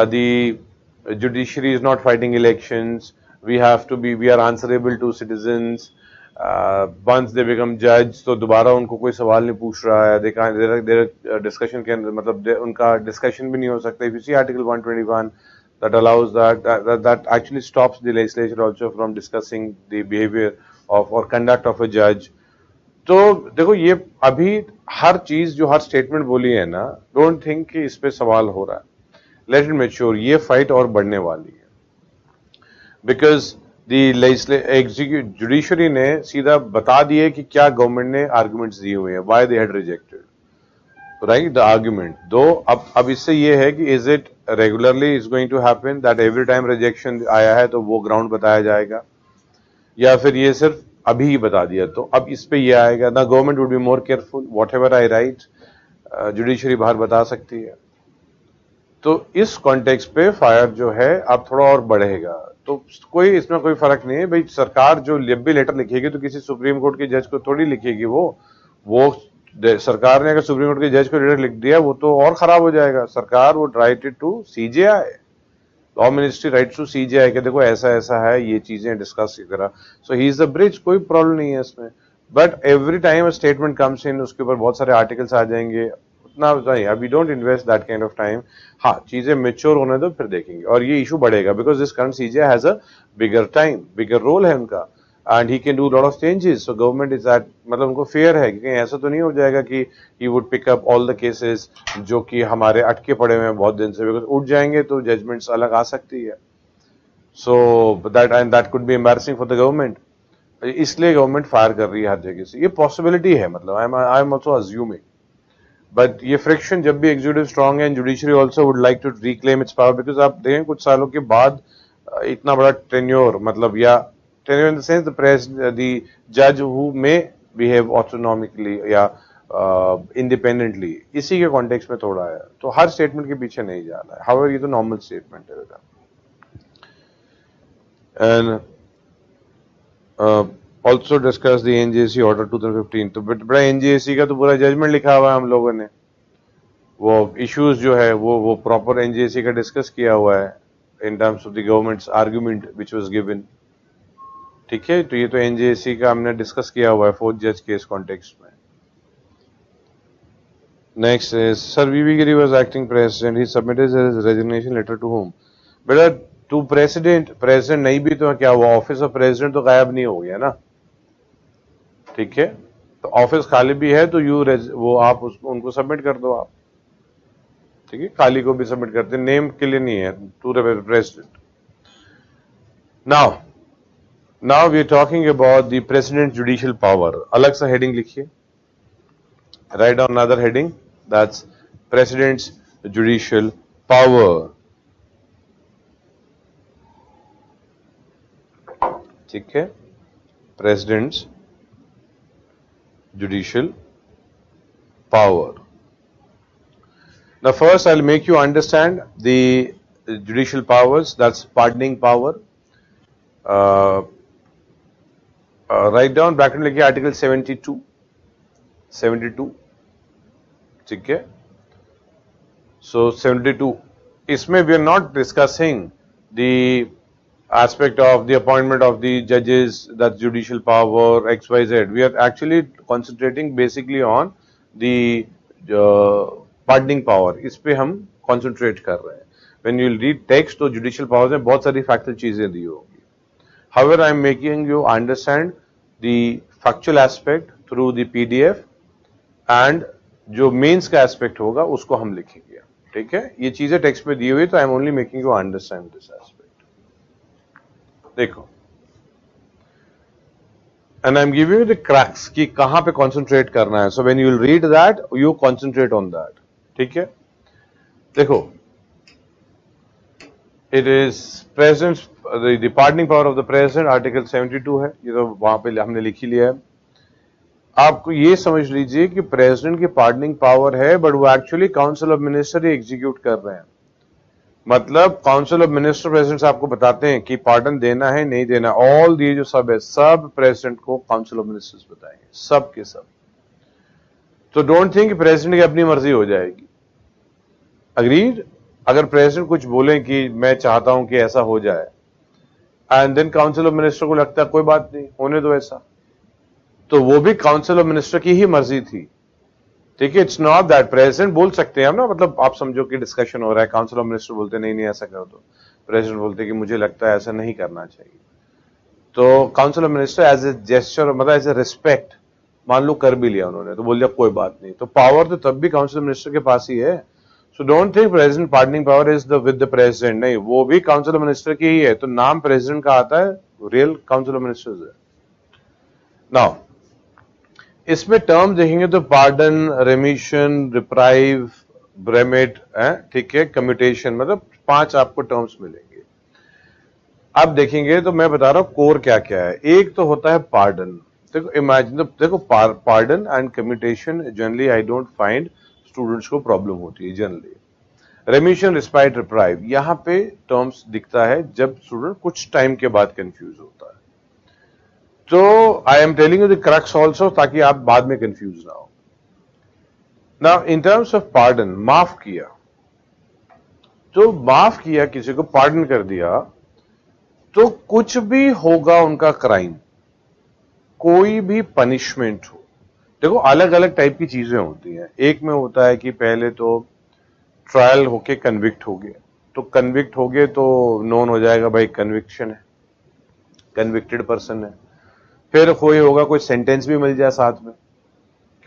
the judiciary is not fighting elections. We are answerable to citizens. Once they become judge, तो दोबारा उनको कोई सवाल नहीं पूछ रहा है. Their discussion can, मतलब उनका discussion भी नहीं हो सकता. If you see Article 121, that allows that actually stops the legislature also from discussing the behavior of or conduct of a judge. तो देखो ये अभी हर चीज जो हर स्टेटमेंट बोली है ना, डोंट थिंक कि इस पे सवाल हो रहा है. Let it mature. ये फाइट और बढ़ने वाली है बिकॉज द जुडिशरी ने सीधा बता दिए कि क्या गवर्नमेंट ने आर्गुमेंट्स दिए हुए हैं, why they had rejected, right, the argument. Though अब इससे ये है कि is it regularly is going to happen that every time rejection आया है तो वो ग्राउंड बताया जाएगा, या फिर ये सिर्फ अभी ही बता दिया. तो अब इस पे ये आएगा ना, government would be more careful. What ever I right, judiciary बाहर बता सकती है. तो इस कॉन्टेक्स्ट पे फायर जो है अब थोड़ा और बढ़ेगा. तो कोई इसमें कोई फर्क नहीं है भाई. सरकार जो जब भी लेटर लिखेगी तो किसी सुप्रीम कोर्ट के जज को थोड़ी लिखेगी. वो सरकार ने अगर सुप्रीम कोर्ट के जज को लेटर लिख दिया वो तो और खराब हो जाएगा. सरकार would write it to CJI, law ministry writes to CJI के देखो ऐसा ऐसा है, ये चीजें डिस्कस करा. So he is the bridge, कोई प्रॉब्लम नहीं है इसमें. But every time a statement comes in, उसके ऊपर बहुत सारे आर्टिकल्स आ जाएंगे, उतना नहीं. अभी don't invest that kind of time. हाँ, चीजें मेच्योर होने दो फिर देखेंगे. और ये इशू बढ़ेगा because this current CJI has a bigger time, bigger role है उनका, and he can do lot of changes. So government is that, मतलब उनको फेयर है कि कहीं ऐसा तो नहीं हो जाएगा कि he would pick up all the cases जो कि हमारे अटके पड़े हुए हैं बहुत दिन से. बिकॉज उठ जाएंगे तो जजमेंट्स अलग आ सकती है. So that could be embarrassing for the government. इसलिए गवर्नमेंट फायर कर रही है हर जगह से. ये पॉसिबिलिटी है, मतलब I am also assuming. But ये फ्रिक्शन जब भी एग्जीक्यूटिव स्ट्रांग है and judiciary also would like to reclaim its power, because आप देखें कुछ सालों के बाद इतना बड़ा टेन्योर, मतलब या tenure in the sense the जज हु मे बिहेव ऑटोनॉमिकली या इंडिपेंडेंटली, इसी के कॉन्टेक्स्ट में थोड़ा है. तो हर स्टेटमेंट के पीछे नहीं जा रहा है. हाउएवर ये तो नॉर्मल स्टेटमेंट है बेटा. And also discuss the NJC order 2015. तो बड़ा एनजेसी का तो पूरा जजमेंट लिखा हुआ है हम लोगों ने. वो इश्यूज जो है वो प्रॉपर एनजेसी का डिस्कस किया हुआ है in terms of the governments argument which was given. ठीक है, तो ये तो एनजेसी का हमने डिस्कस किया हुआ है फोर्थ जज केस कॉन्टेक्स्ट में. Next is sir V V Giri was acting president, he submitted his resignation letter to home. बेटा टू प्रेसिडेंट नहीं भी तो क्या हुआ, ऑफिस ऑफ प्रेसिडेंट तो गायब नहीं हो गया ना. ठीक है, तो ऑफिस खाली भी है तो वो आप उनको सबमिट कर दो आप. ठीक है, खाली को भी सबमिट करते, नेम के लिए नहीं है, to the president. Now we are talking about the president judicial power. अलग सा हेडिंग लिखिए, right down another heading, that's presidents judicial power. ठीक है, presidents judicial power. Now first I'll make you understand the judicial powers. That's pardoning power. Write down bracket लिखिए article 72. ठीक है, so 72. इसमें we are not discussing the aspect of the appointment of the judges, that's judicial power, XYZ. We are actually concentrating basically on the pardoning power. इस पे हम concentrate कर रहे हैं. When you read text तो judicial powers में बहुत सारी factual चीजें दी होगी. However, I am making you understand the factual aspect through the PDF and जो means का aspect होगा उसको हम लिखेंगे. ठीक है, ये चीजें text में दी हुई तो I am only making you understand this aspect. देखो, and I'm giving you the cracks कि कहां पे concentrate करना है. So when you will read that, you concentrate on that. ठीक है, देखो, it is president's the pardoning power of the president, article 72 है. ये तो वहां पे हमने लिख ही लिया है. आपको ये समझ लीजिए कि प्रेसिडेंट की पार्डनिंग पावर है, बट वो actually council of minister he execute कर रहे हैं. मतलब काउंसिल ऑफ मिनिस्टर प्रेसिडेंट आपको बताते हैं कि पार्डन देना है नहीं देना. ऑल ये जो सब है, सब प्रेसिडेंट को काउंसिल ऑफ मिनिस्टर्स बताएंगे, सब के सब. तो डोंट थिंक प्रेसिडेंट की अपनी मर्जी हो जाएगी। अग्रीड? अगर प्रेसिडेंट कुछ बोले कि मैं चाहता हूं कि ऐसा हो जाए, and then council of minister को लगता है कोई बात नहीं, होने दो ऐसा, तो वो भी काउंसिल ऑफ मिनिस्टर की ही मर्जी थी। ठीक है, इट्स नॉट दैट प्रेसिडेंट बोल सकते हैं हम ना, मतलब आप समझो कि डिस्कशन हो रहा है, काउंसिल ऑफ मिनिस्टर बोलते नहीं नहीं ऐसा कर दो, प्रेसिडेंट बोलते कि मुझे लगता है ऐसा नहीं करना चाहिए, तो council of minister as a gesture, मतलब एज ए रिस्पेक्ट, मान लो कर भी लिया उन्होंने, तो बोल दिया कोई बात नहीं, तो पावर तो तब भी काउंसिल ऑफ मिनिस्टर के पास ही है। So don't think president pardoning power is the with the president, नहीं, वो भी काउंसिल ऑफ मिनिस्टर की ही है, तो नाम प्रेसिडेंट का आता है, रियल काउंसिल ऑफ मिनिस्टर्स है। नाउ इसमें टर्म देखेंगे तो पार्डन, रेमिशन, रिप्राइव, ब्रेमेट है, ठीक है, कम्यूटेशन, मतलब 5 आपको टर्म्स मिलेंगे। अब देखेंगे तो मैं बता रहा हूं कोर क्या क्या है। एक तो होता है पार्डन। देखो इमेजिन, देखो pardon and commutation generally I don't find students को प्रॉब्लम होती है जनरली। रेमिशन, रिस्पाइट, रिप्राइव, यहां पे टर्म्स दिखता है जब स्टूडेंट कुछ टाइम के बाद कंफ्यूज होता है। तो I am telling you the crux also, ताकि आप बाद में कंफ्यूज ना हो। Now in terms of pardon, माफ किया, तो माफ किया, किसी को पार्डन कर दिया, तो कुछ भी होगा उनका क्राइम, कोई भी पनिशमेंट हो। देखो अलग अलग टाइप की चीजें होती हैं। एक में होता है कि पहले तो ट्रायल होके कन्विक्ट हो गए, तो कन्विक्ट हो गए तो नोन हो जाएगा भाई कन्विक्शन है, कन्विक्टेड पर्सन है। फिर कोई होगा, कोई सेंटेंस भी मिल जाए साथ में,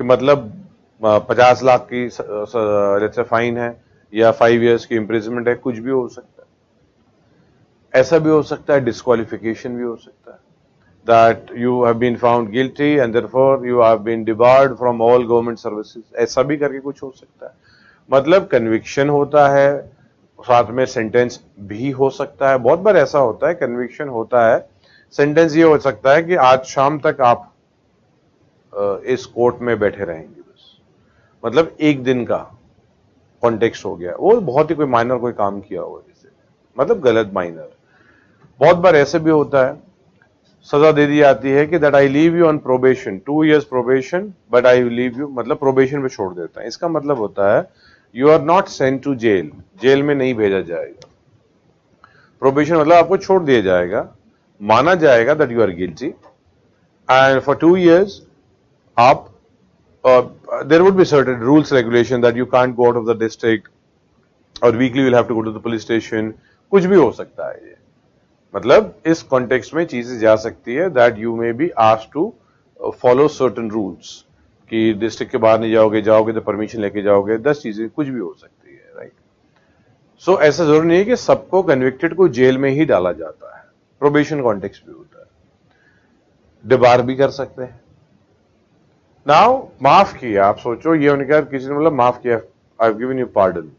कि मतलब 50 लाख की लेट्स से फाइन है, या 5 इयर्स की इंप्रिजमेंट है, कुछ भी हो सकता है। ऐसा भी हो सकता है डिस्क्वालिफिकेशन भी हो सकता है, that you have been found guilty and therefore you have been debarred from all government services, ऐसा भी करके कुछ हो सकता है। मतलब कन्विक्शन होता है, साथ में सेंटेंस भी हो सकता है। बहुत बार ऐसा होता है, कन्विक्शन होता है, सेंटेंस ये हो सकता है कि आज शाम तक आप इस कोर्ट में बैठे रहेंगे, बस मतलब एक दिन का कॉन्टेक्स्ट हो गया, वो बहुत ही कोई माइनर कोई काम किया हो जैसे, मतलब गलत माइनर। बहुत बार ऐसे भी होता है, सजा दे दी जाती है कि that I leave you on probation, 2 years probation, but I leave you, मतलब प्रोबेशन पे छोड़ देता है। इसका मतलब होता है you are not sent to jail, jail में नहीं भेजा जाएगा। प्रोबेशन मतलब आपको छोड़ दिया जाएगा, माना जाएगा that you are guilty, and for 2 years आप there would be certain rules regulation that you can't go out of the district, और weekly will have to go to the police station, कुछ भी हो सकता है ये। मतलब इस कॉन्टेक्स्ट में चीजें जा सकती है that you may be asked to follow certain rules, कि डिस्ट्रिक्ट के बाहर नहीं जाओगे, जाओगे तो परमिशन लेके जाओगे, 10 चीजें कुछ भी हो सकती है, राइट। सो ऐसा जरूरी नहीं है कि सबको कन्विक्टेड को जेल में ही डाला जाता है, प्रोबेशन कॉन्टेक्स्ट भी होता है, डिबार भी कर सकते हैं। नाउ माफ किया, आप सोचो ये उन्होंने कहा, किसी ने मतलब माफ किया, आई हैव गिवन यू पार्डन,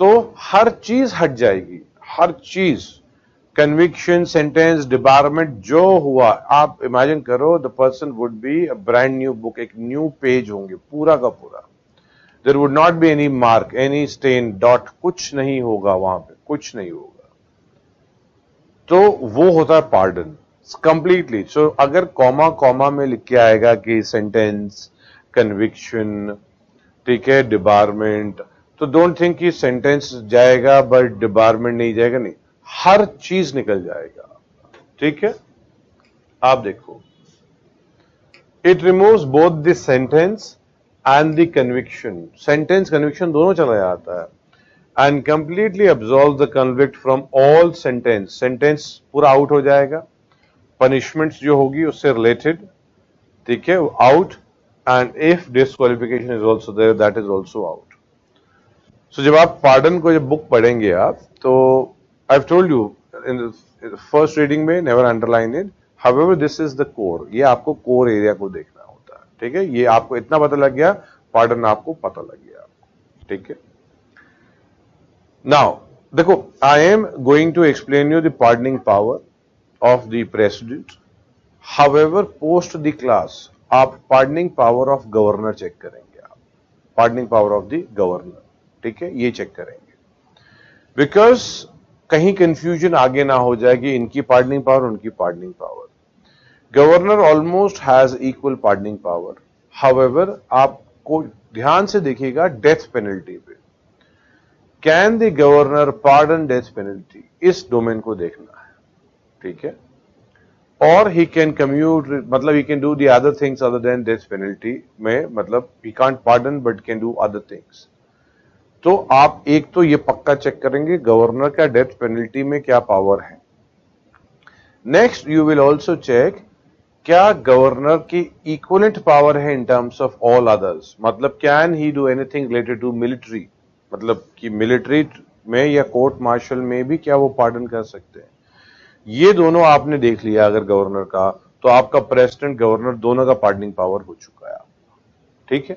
तो हर चीज हट जाएगी, हर चीज, कन्विक्शन, सेंटेंस, डिबारमेंट, जो हुआ आप इमेजिन करो, the person would be a brand new book, एक न्यू पेज होंगे पूरा का पूरा। There would not be any mark, any stain, dot, कुछ नहीं होगा वहां पे, कुछ नहीं होगा। तो वो होता है पार्डन कंप्लीटली। सो अगर कॉमा कॉमा में लिख के आएगा कि सेंटेंस, कन्विक्शन, ठीक है, डिबारमेंट, तो डोंट थिंक कि सेंटेंस जाएगा बट डिबारमेंट नहीं जाएगा, नहीं, हर चीज निकल जाएगा। ठीक है, आप देखो, it removes both the sentence and the conviction, sentence conviction दोनों चला जाता है, and completely absolve the convict from all sentence, sentence पूरा आउट हो जाएगा, पनिशमेंट्स जो होगी उससे रिलेटेड, ठीक है, out, and if disqualification is also there, that is also out. So जब आप पार्डन को जब बुक पढ़ेंगे आप, तो I've told you in the first reading में never underline it. However, this is the core. ये आपको core area को देखना होता है, ठीक है। ये आपको इतना पता लग गया, पार्डन आपको पता लग गया, ठीक है। Now, देखो, I am going to explain you the pardoning power of the president. However, post the class, आप pardoning power of governor check करेंगे, आप pardoning power of the governor, ठीक है, ये चेक करेंगे, बिकॉज कहीं कंफ्यूजन आगे ना हो जाए कि इनकी पार्डनिंग पावर, उनकी pardoning power. Governor almost has equal pardoning power, however आप को ध्यान से देखिएगा डेथ पेनल्टी पे, can the governor pardon death penalty, इस डोमेन को देखना है, ठीक है। और ही कैन कम्यूट, मतलब ही can do the other things other than death penalty में, मतलब he can't pardon but can do other things. तो आप एक तो ये पक्का चेक करेंगे गवर्नर का डेथ पेनल्टी में क्या पावर है। Next you will also check क्या गवर्नर की इक्वलेंट पावर है in terms of all others, मतलब can he do anything related to military, मतलब कि मिलिट्री में या कोर्ट मार्शल में भी क्या वो पार्डन कर सकते हैं। ये दोनों आपने देख लिया अगर गवर्नर का, तो आपका प्रेसिडेंट गवर्नर दोनों का पार्डनिंग पावर हो चुका है, ठीक है।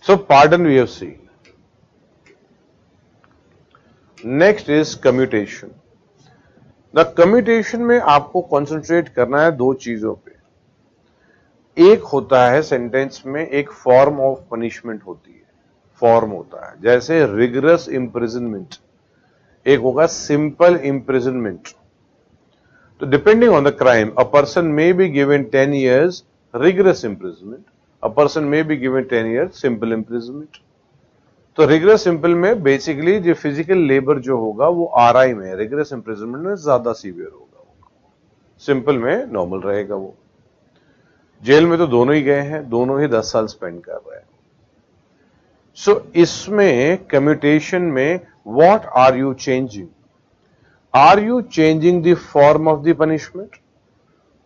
So pardon we have seen. Next is commutation. The commutation में आपको कंसंट्रेट करना है दो चीजों पे। एक होता है सेंटेंस में एक फॉर्म ऑफ पनिशमेंट होती है, फॉर्म होता है, जैसे रिगरस इंप्रिजनमेंट, एक होगा सिंपल इंप्रिजनमेंट। तो depending on the crime a person may be given 10 years rigorous imprisonment, a person may be given 10 years simple imprisonment. तो रिगरस सिंपल में बेसिकली जो फिजिकल लेबर जो होगा वो आरआई में, रिगरस इंप्रिजनमेंट में ज्यादा सीवियर होगा, सिंपल में नॉर्मल रहेगा। वो जेल में तो दोनों ही गए हैं, दोनों ही 10 साल स्पेंड कर रहे हैं। सो इसमें कम्यूटेशन में what are you changing? Are you changing the form of the punishment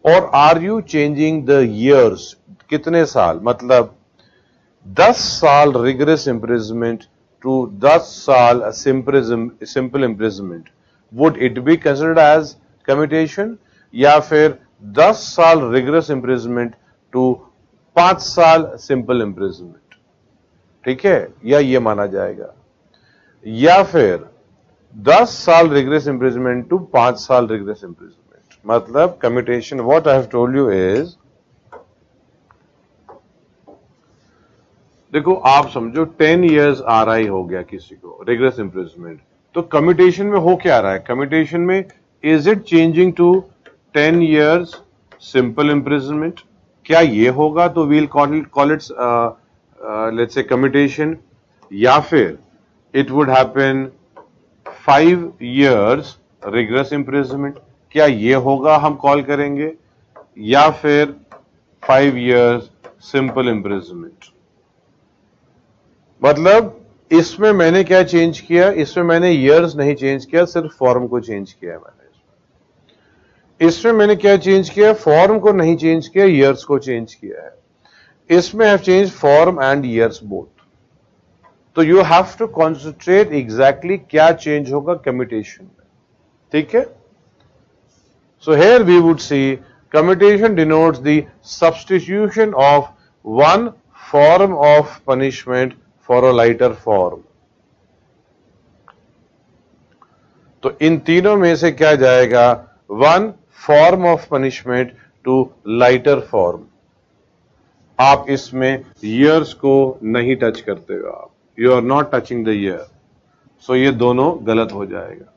और are you changing the years, कितने साल, मतलब 10 साल रिगरस इंप्रिजनमेंट टू 10 साल simple imprisonment, would it be considered as commutation, या फिर 10 साल रिगरस इंप्रिजनमेंट टू 5 साल सिंपल इंप्रिजनमेंट, ठीक है, या ये माना जाएगा, या फिर 10 साल रिगरस इंप्रिजनमेंट टू 5 साल रिगरस इंप्रिजनमेंट। मतलब commutation what I have told you is, देखो आप समझो 10 years आरआई हो गया किसी को रिगरस इंप्रिजनमेंट, तो कम्यूटेशन में हो क्या रहा है, कम्यूटेशन में is it changing to 10 years simple imprisonment, क्या ये होगा तो we'll call it let's say commutation, या फिर it would happen 5 years rigorous imprisonment, क्या ये होगा हम कॉल करेंगे, या फिर 5 years सिंपल इंप्रिजनमेंट। मतलब इसमें मैंने क्या चेंज किया, इसमें मैंने ईयर्स नहीं चेंज किया, सिर्फ फॉर्म को चेंज किया है मैंने। इसमें मैंने क्या चेंज किया, फॉर्म को नहीं चेंज किया, ईयर्स को चेंज किया है। इसमें have change form and years both. तो you have to concentrate exactly क्या चेंज होगा कम्यूटेशन में, ठीक है। So here we would see commutation denotes the substitution of one form of punishment for a lighter form. तो इन तीनों में से क्या जाएगा, one form of punishment to lighter form. आप इसमें ईयर्स को नहीं टच करते हो, आप you are not touching the year, सो ये दोनों गलत हो जाएगा।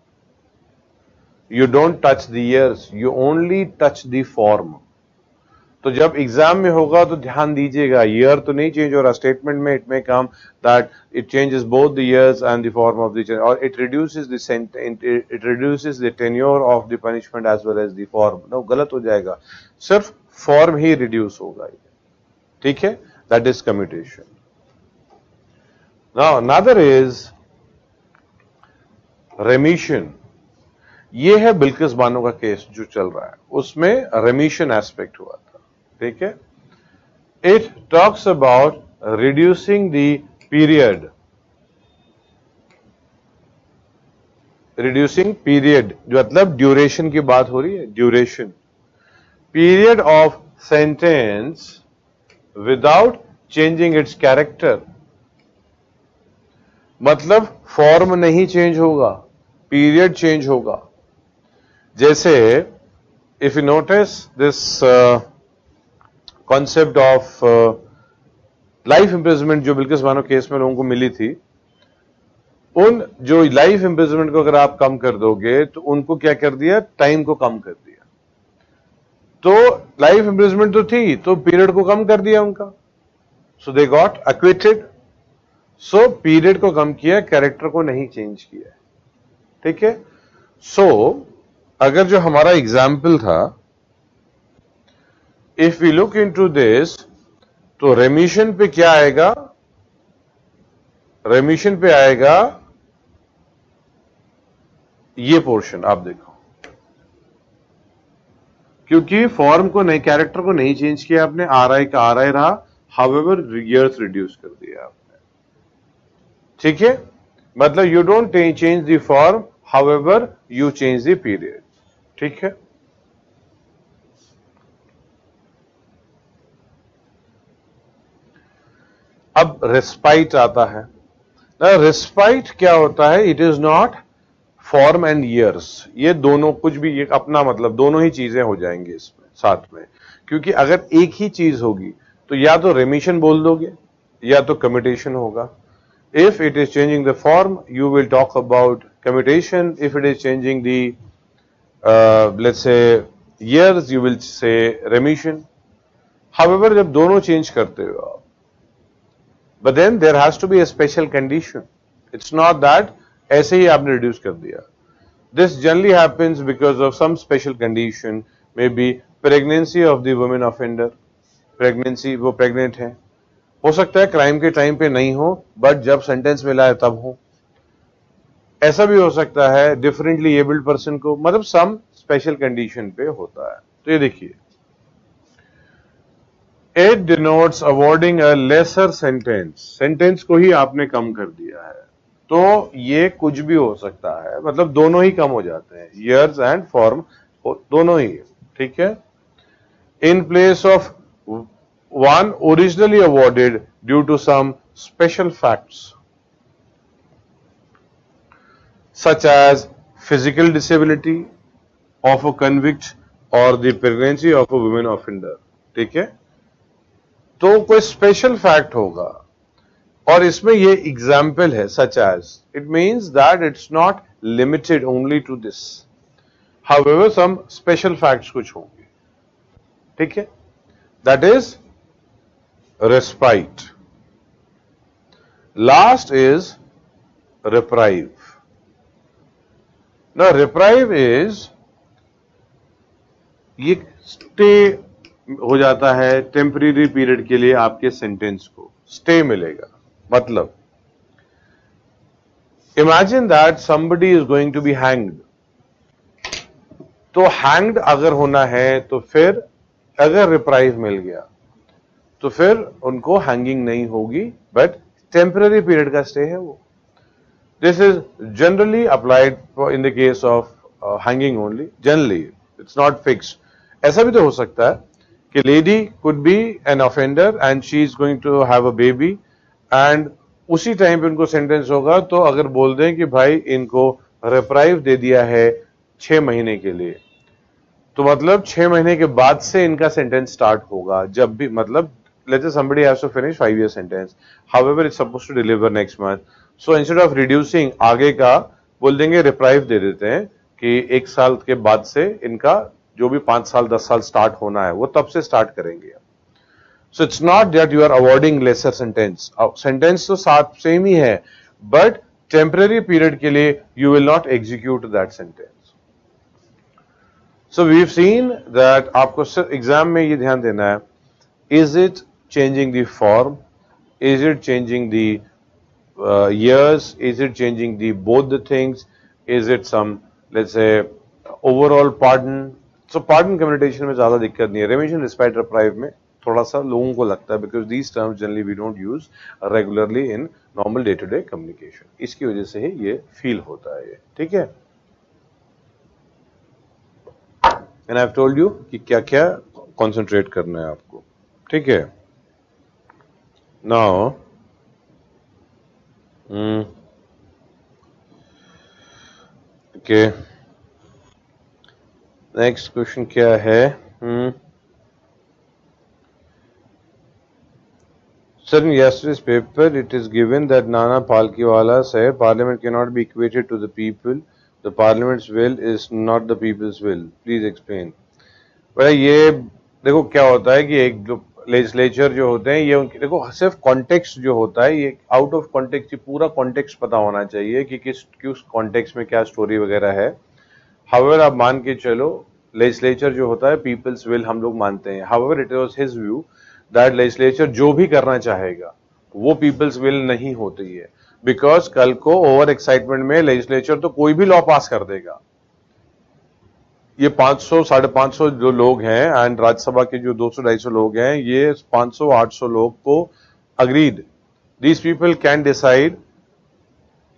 You don't touch the years, you only touch the form. तो जब एग्जाम में होगा तो ध्यान दीजिएगा, ईयर तो नहीं चेंज हो रहा, स्टेटमेंट में इट में come that it changes both the years and the form of the, और it reduces the tenure of the punishment as well as the form. No, गलत हो जाएगा, सिर्फ फॉर्म ही रिड्यूस होगा, ठीक है, that is commutation. Now another is रेमिशन। ये है बिल्किस बानो का केस जो चल रहा है, उसमें रेमिशन एस्पेक्ट हुआ था, ठीक है। It talks about reducing the period, reducing period मतलब ड्यूरेशन की बात हो रही है, duration period of sentence without changing it's character. मतलब फॉर्म नहीं चेंज होगा, पीरियड चेंज होगा। जैसे if you notice this concept of life imprisonment जो बिल्किस बानो केस में लोगों को मिली थी, उन जो लाइफ इंप्रिजनमेंट को अगर आप कम कर दोगे तो उनको क्या कर दिया, टाइम को कम कर दिया। तो लाइफ इंप्रिजनमेंट तो थी, तो पीरियड को कम कर दिया उनका। So they got acquitted. So period को कम किया, कैरेक्टर को नहीं चेंज किया। ठीक है। सो अगर जो हमारा एग्जाम्पल था, if we look into this, तो रेमिशन पे क्या आएगा? रेमिशन पे आएगा ये पोर्शन, आप देखो, क्योंकि फॉर्म को नहीं, कैरेक्टर को नहीं चेंज किया आपने, आर आई का आर आई रहा, हाउएवर ईयर्स रिड्यूस कर दिया आपने। ठीक है, मतलब you don't change the form, however you change the period. ठीक है। अब रेस्पाइट आता है ना। रेस्पाइट क्या होता है? It is not form and years, ये दोनों कुछ भी, ये अपना मतलब दोनों ही चीजें हो जाएंगी इसमें साथ में, क्योंकि अगर एक ही चीज होगी तो या तो रेमिशन बोल दोगे या तो कम्यूटेशन होगा। If it is changing the form you will talk about commutation, if it is changing the let's say years you will say रेमिशन। However जब दोनों चेंज करते हो आप, but then there has to be a special condition. It's not that ऐसे ही आपने reduce कर दिया. This generally happens because of some special condition, maybe pregnancy of the woman offender. Pregnancy, वो pregnant है, हो सकता है क्राइम के टाइम पे नहीं हो, बट जब सेंटेंस मिला है तब हो। ऐसा भी हो सकता है डिफरेंटली एबल्ड पर्सन को, मतलब सम स्पेशल कंडीशन पे होता है। तो ये देखिए, It denotes awarding a lesser sentence. Sentence को ही आपने कम कर दिया है, तो ये कुछ भी हो सकता है, मतलब दोनों ही कम हो जाते हैं, years and form दोनों ही। ठीक है। In place of one originally awarded due to some special facts such as physical disability of a convict or the pregnancy of a woman offender। ठीक है। तो कोई स्पेशल फैक्ट होगा, और इसमें ये एग्जाम्पल है such as, it means that it's not limited only to this, however some special facts कुछ होंगे। ठीक है। That is respite. Last is reprieve. ना रिप्राइव इज, ये स्टे हो जाता है टेम्परेरी पीरियड के लिए, आपके सेंटेंस को स्टे मिलेगा। मतलब imagine that somebody is going to be hanged, तो हैंग्ड अगर होना है तो फिर अगर रिप्राइव मिल गया तो फिर उनको हैंगिंग नहीं होगी, बट टेम्परेरी पीरियड का स्टे है वो। This is generally applied in the case of hanging only, generally it's not fixed. ऐसा भी तो हो सकता है कि lady could be an offender and she is going to have a baby, and उसी टाइम पे उनको सेंटेंस होगा, तो अगर बोल दें कि भाई इनको रिप्राइव दे दिया है 6 महीने के लिए, तो मतलब 6 महीने के बाद से इनका सेंटेंस स्टार्ट होगा। जब भी, मतलब let's say somebody has to finish 5 year sentence, however it's supposed to deliver next month, so instead of reducing आगे का बोल देंगे, रिप्राइव दे देते हैं कि 1 साल के बाद से इनका जो भी 5 साल 10 साल स्टार्ट होना है वो तब से स्टार्ट करेंगे। So it's not that you are awarding lesser sentence, sentence तो साथ सेम ही है, बट टेम्परेरी पीरियड के लिए you will not execute that sentence. So we have seen that आपको एग्जाम में ये ध्यान देना है, is it changing the form, is it changing the years, is it changing the both the things, is it some, let's say, overall pardon। So pardon commutation में ज्यादा दिक्कत नहीं है, remission respite reprieve में थोड़ा सा लोगों को लगता है, because these terms generally we don't use regularly in normal day to day communication, इसकी वजह से ही ये फील होता है ये। ठीक है। And I've told you कि क्या क्या concentrate करना है आपको। ठीक है। Now okay, next question क्या है? Sir, in yesterday's paper it is given that Nana Palkiwala said Parliament cannot be equated to the people. The Parliament's will is not the people's will. Please explain. भाई ये देखो क्या होता है कि एक जो लेजिस्लेचर जो होते हैं ये उनकी, देखो सिर्फ कॉन्टेक्स्ट जो होता है ये आउट ऑफ कॉन्टेक्स्ट, पूरा कॉन्टेक्स्ट पता होना चाहिए कि किस कॉन्टेक्स्ट में क्या स्टोरी वगैरह है। हाउएवर आप मान के चलो लेजिस्लेचर जो होता है पीपल्स विल हम लोग मानते हैं, however it was his view that legislature जो भी करना चाहेगा वो पीपल्स विल नहीं होती है, बिकॉज कल को ओवर एक्साइटमेंट में लेजिस्लेचर तो कोई भी लॉ पास कर देगा। ये 500 550 जो लोग हैं एंड राज्यसभा के जो 200-250 लोग हैं, ये 500-800 लोग को agreed, these people can decide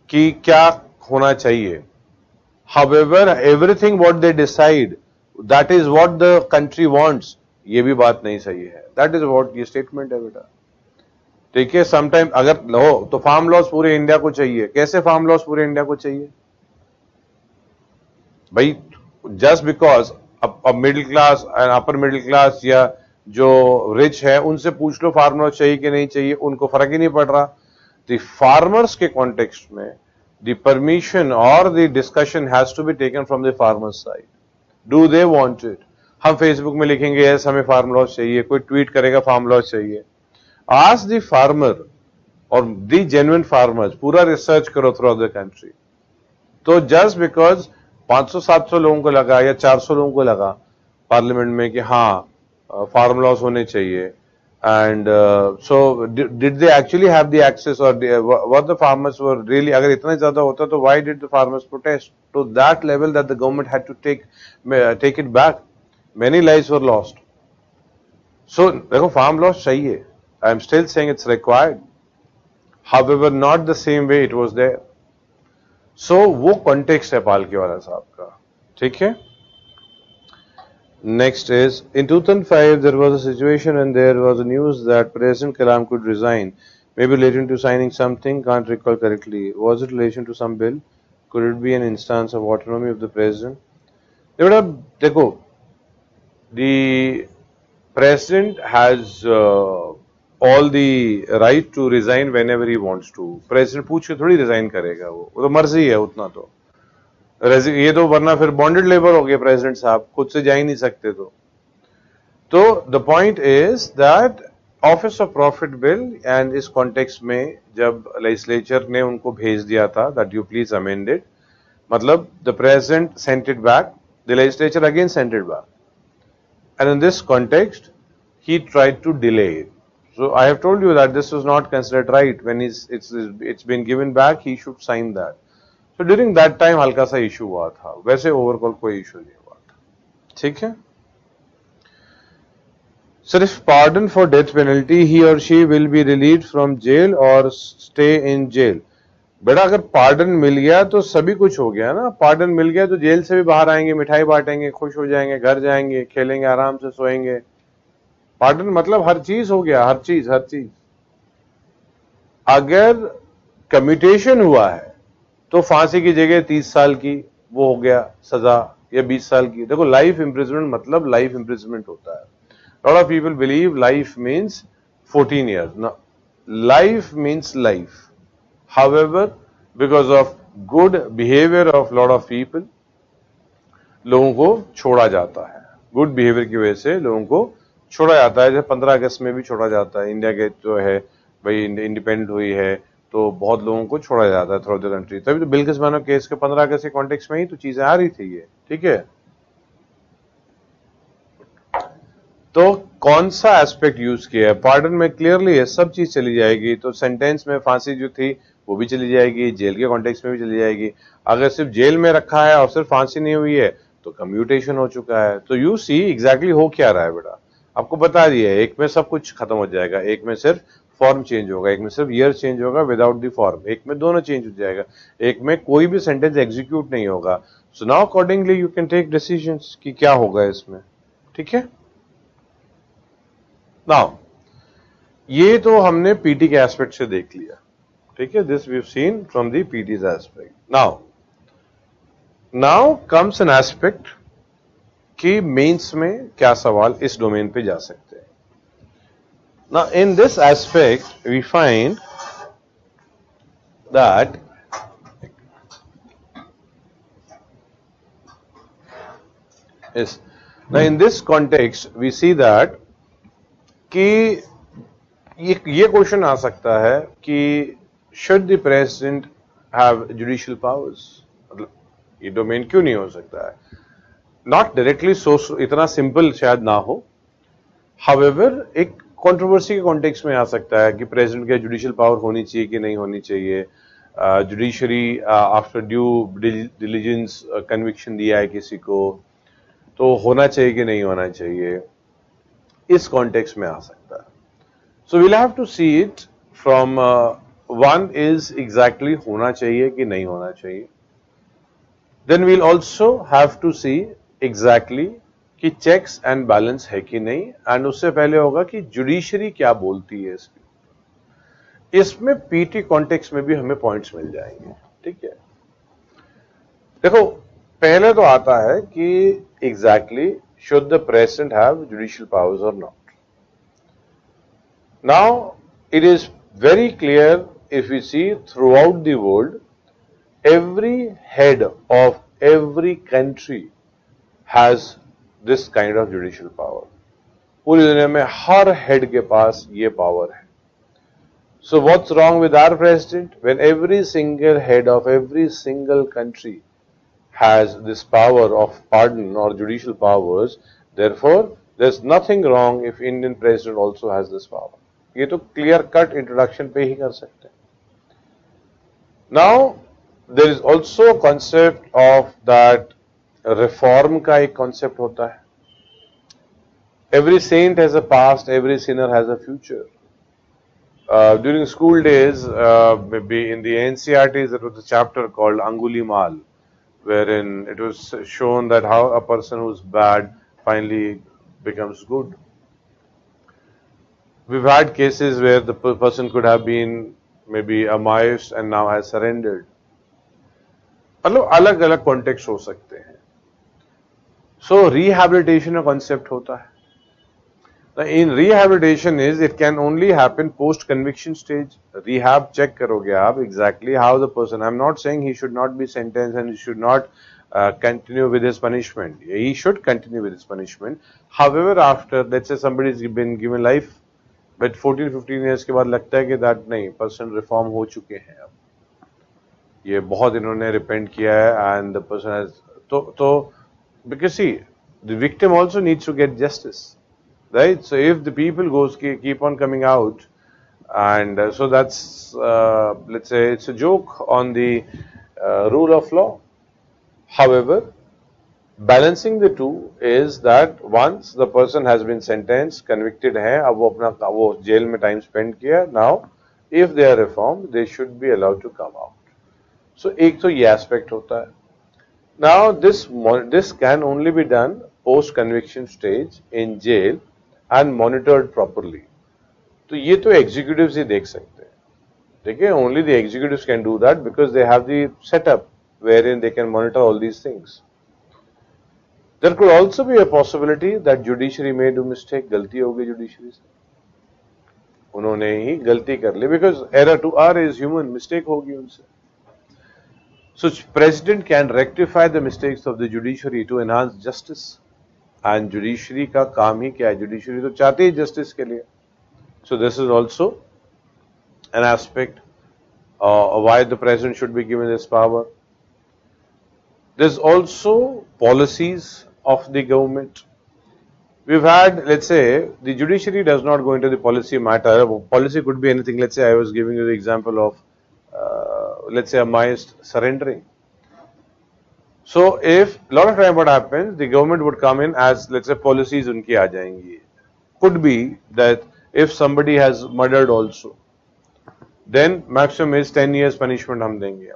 कि क्या होना चाहिए। However, everything what they decide, that is what the country wants, ये भी बात नहीं सही है। That is what ये स्टेटमेंट है बेटा, ठीक है। समटाइम अगर हो तो फार्म लॉस पूरे इंडिया को चाहिए, कैसे फार्म लॉस पूरे इंडिया को चाहिए भाई? जस्ट बिकॉज अब middle class and upper middle class या जो रिच है उनसे पूछ लो फार्म लॉस चाहिए कि नहीं चाहिए, उनको फर्क ही नहीं पड़ रहा। द फार्मर्स के कॉन्टेक्स्ट में the permission or the discussion has to be taken from the farmer's side. Do they want it? हम फेसबुक में लिखेंगे यस हमें फार्म लॉस चाहिए, कोई ट्वीट करेगा फार्म लॉस चाहिए। Ask the farmer और the genuine farmers, पूरा रिसर्च करो थ्रू द कंट्री। तो जस्ट बिकॉज 500-700 लोगों को लगा या 400 लोगों को लगा पार्लियामेंट में कि हाँ फार्म लॉस होने चाहिए, and so did they actually have the access or what the farmers were really, अगर इतना ज्यादा होता तो why did the farmers protest to that level that the government had to take it back? Many lives were lost. So देखो farm laws चाहिए, I am still saying it's required, however not the same way it was there. So वो context है पालकीवाला साहब का, ठीक है। Next is, in 2005 there was a situation and there was a news that President Kalam could resign, maybe relating to signing something, can't recall correctly. Was it relation to some bill? Could it be an instance of autonomy of the president? देखो, the president has all the right to resign whenever he wants to. President पूछ के थोड़ी resign करेगा, वो तो मर्जी है उतना तो। ये तो वरना फिर बॉन्डेड लेबर हो गए प्रेसिडेंट साहब, खुद से जा ही नहीं सकते। तो the point is that office of profit bill, and इस कॉन्टेक्स्ट में जब लेजिस्लेचर ने उनको भेज दिया था that you please amend it, मतलब the president sent it back, the legislature again sent it back, and in this context he tried to delay it. So I have told you that this was not considered right. When it's been given back, he should sign that. So during that time हल्का सा issue हुआ था, वैसे overall कोई issue नहीं हुआ था, ठीक है। सिर्फ pardon for death penalty, he और she will be relieved from jail और स्टे इन जेल। बेटा अगर पार्डन मिल गया तो सभी कुछ हो गया ना, पार्डन मिल गया तो जेल से भी बाहर आएंगे, मिठाई बांटेंगे, खुश हो जाएंगे, घर जाएंगे, खेलेंगे, आराम से सोएंगे। पार्डन मतलब हर चीज हो गया, हर चीज। अगर कम्यूटेशन हुआ है तो फांसी की जगह 30 साल की वो हो गया सजा, या 20 साल की। देखो लाइफ इम्प्रिजमेंट मतलब लाइफ इम्प्रिजमेंट होता है। Lot of people believe life means 14 years. No, life means life. However, because of good behavior of lot of people, लोगों को छोड़ा जाता है। गुड बिहेवियर की वजह से लोगों को छोड़ा जाता है। जैसे 15 अगस्त में भी छोड़ा जाता है, इंडिया के जो है भाई इंडिपेंडेंट हुई है तो बहुत लोगों को छोड़ा जाता है थ्रू द कंट्री। तभी तो बिल्किस बानो केस के 15 अगस्त के कॉन्टेक्स्ट में ही तो चीजें आ रही थी ये, ठीक है। तो कौन सा एस्पेक्ट यूज किया है? पार्डन में क्लियरली है, सब चीज चली जाएगी। तो सेंटेंस में फांसी जो थी वो भी चली जाएगी, जेल के कॉन्टेक्स्ट में भी चली जाएगी। अगर सिर्फ जेल में रखा है और सिर्फ फांसी नहीं हुई है तो कम्यूटेशन हो चुका है। तो यू सी एग्जैक्टली हो क्या रहा है बेटा, आपको बता दिया है। एक में सब कुछ खत्म हो जाएगा, एक में सिर्फ फॉर्म चेंज होगा, एक में सिर्फ ईयर चेंज होगा विदाउट द फॉर्म, एक में दोनों चेंज हो जाएगा, एक में कोई भी सेंटेंस एग्जीक्यूट नहीं होगा। So now accordingly you can take decisions कि क्या होगा इसमें, ठीक है। नाउ ये तो हमने पीटी के एस्पेक्ट से देख लिया, ठीक है। This we have seen from the pity's aspect. Now comes an aspect कि मेंस में क्या सवाल इस डोमेन पे जा सकते हैं। Now in this aspect we find that yes, now in this context we see that कि ये क्वेश्चन आ सकता है कि should the president have judicial powers, मतलब ये डोमेन क्यों नहीं हो सकता है? नॉट डायरेक्टली सो इतना सिंपल शायद ना हो, हाउएवर एक कंट्रोवर्सी के कॉन्टेक्स्ट में आ सकता है कि प्रेसिडेंट के जुडिशियल पावर होनी चाहिए कि नहीं होनी चाहिए, judiciary after due diligence conviction दिया है किसी को तो होना चाहिए कि नहीं होना चाहिए, इस कॉन्टेक्स्ट में आ सकता है. So we'll have to see it from one is exactly होना चाहिए कि नहीं होना चाहिए. Then we'll also have to see exactly कि चेक्स एंड बैलेंस है कि नहीं, एंड उससे पहले होगा कि जुडिशरी क्या बोलती है इसकी. इसमें पीटी कॉन्टेक्स्ट में भी हमें पॉइंट्स मिल जाएंगे. ठीक है, देखो पहले तो आता है कि exactly should the president have judicial powers और नॉट. Now it is very clear if you see throughout the world, every head of every country has this kind of judicial power. पूरी दुनिया में हर हेड के पास ये power है. So what's wrong with our president? When every single head of every single country has this power of pardon or judicial powers, therefore there's nothing wrong if Indian president also has this power. ये तो clear cut introduction पे ही कर सकते हैं. Now there is also a concept of that reform का एक concept होता है. Every saint has a past, every sinner has a future. During school days, maybe in the NCERTs, there was a chapter called Angulimal, wherein it was shown that how a person who's bad finally becomes good. We've had cases where the person could have been maybe a Maoist and now has surrendered. मतलब अलग अलग context हो सकते हैं. सो rehabilitation का concept होता है. In rehabilitation is it can only happen post conviction stage. Rehab check करोगे आप exactly how the person, I am not saying he should not be sentenced and he should not continue with his punishment. He should continue with his punishment. However, after let's say somebody has been given life, but 14-15 years के बाद लगता है कि that नहीं, person reform हो चुके हैं, अब ये बहुत इन्होंने रिपेंट किया है, and the person has तो because see the victim also needs to get justice, right? So if the people keep on coming out, and so that's let's say it's a joke on the rule of law. However, balancing the two is that once the person has been sentenced, convicted है, अब वो jail में time spend किया, now if they are reformed, they should be allowed to come out. So एक तो ये aspect होता है. Now this can only be done post conviction stage in jail and monitored properly. तो ये तो executives ही देख सकते हैं. ठीक है, only the executives can do that because they have the setup wherein they can monitor all these things. There could also be a possibility that judiciary may do mistake. गलती होगी judiciary से, उन्होंने ही गलती कर ली, because error to err is human, mistake होगी उनसे. So president can rectify the mistakes of the judiciary to enhance justice. And judiciary का काम ही क्या है? Judiciary तो चाहती है justice के लिए. So this is also an aspect why the president should be given this power. There's also policies of the government. We've had, let's say, the judiciary does not go into the policy matter. Policy could be anything. Let's say I was giving you the example of, let's say, a Maoist surrendering. So if a lot of time what happens, the government would come in as, let's say, policies unki aa jayengi. Could be that if somebody has murdered also, then maximum is 10 years punishment हम देंगे.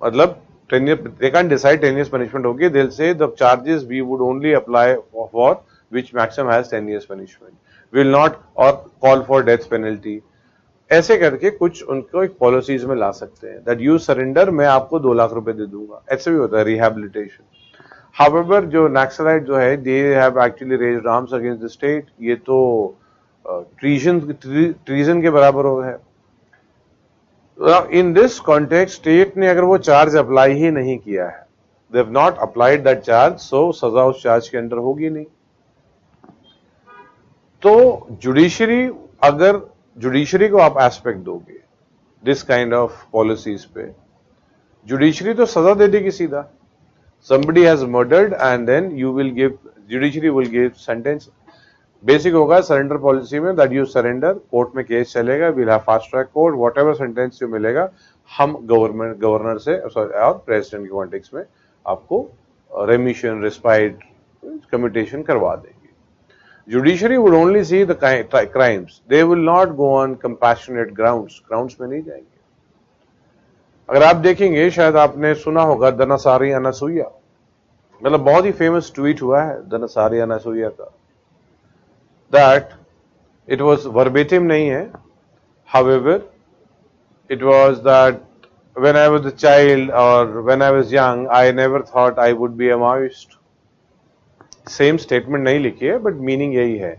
मतलब 10 years, they can't decide 10 years punishment होगी. They'll say the charges we would only apply for which maximum has 10 years punishment. We will not or call for death penalty. ऐसे करके कुछ उनको एक policies में ला सकते हैं. That you surrender, मैं आपको 2 लाख रुपए दे दूंगा. ऐसे भी होता है rehabilitation. However, जो Naxalite जो है, they have actually raised arms against the state. ये तो treason के बराबर हो है. In this context, state ने अगर वो चार्ज अप्लाई ही नहीं किया है, they have not applied that charge, so सजा उस चार्ज के अंदर होगी नहीं. तो जुडिशरी, अगर जुडिशरी को आप एस्पेक्ट दोगे दिस काइंड ऑफ पॉलिसीज पे, जुडिशरी तो सजा दे देगी सीधा. Somebody has murdered and then you will give, judiciary will give sentence. Basic होगा सरेंडर पॉलिसी में दैट यू सरेंडर, कोर्ट में केस चलेगा, will have fast track court, what ever sentence जो मिलेगा हम गवर्नर से और प्रेसिडेंट के कॉन्टेक्स्ट में आपको रेमिशन, रिस्पाइट, कम्यूटेशन करवा देंगे. Judiciary would only see the crimes, they will not go on compassionate grounds में नहीं जाएंगे. अगर आप देखेंगे, शायद आपने सुना होगा धनसारी अनासुईया, मतलब बहुत ही फेमस ट्वीट हुआ है धनसारी अनासुईया का, दैट इट वाज वर्बेटिम नहीं है, however it was that when I was a child और when I was young I never thought I would be a Maoist. Same statement नहीं लिखी है बट मीनिंग यही है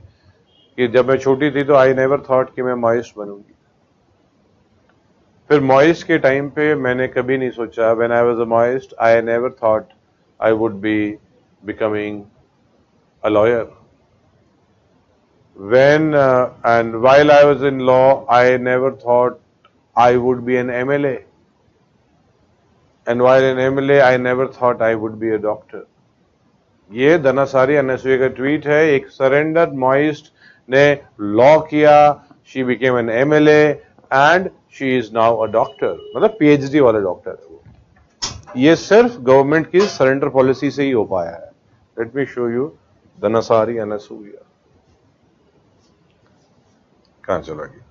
कि जब मैं छोटी थी तो आई नेवर थॉट कि मैं माओइस्ट बनूंगी. फिर माओइस्ट के टाइम पे मैंने कभी नहीं सोचा, when I was a Maoist I never thought I would be becoming a lawyer. When and while I was in law I never thought I would B N MLA, and while N MLA I never thought I would be a doctor. ये धनसारी अनासुईया का tweet है. एक surrender Maoist ने law किया, she became an MLA and she is now a doctor, मतलब PhD वाला doctor है वो. ये सिर्फ गवर्नमेंट की सरेंडर पॉलिसी से ही हो पाया है. Let me show you Dhansari Anasuya. कहां चला गया?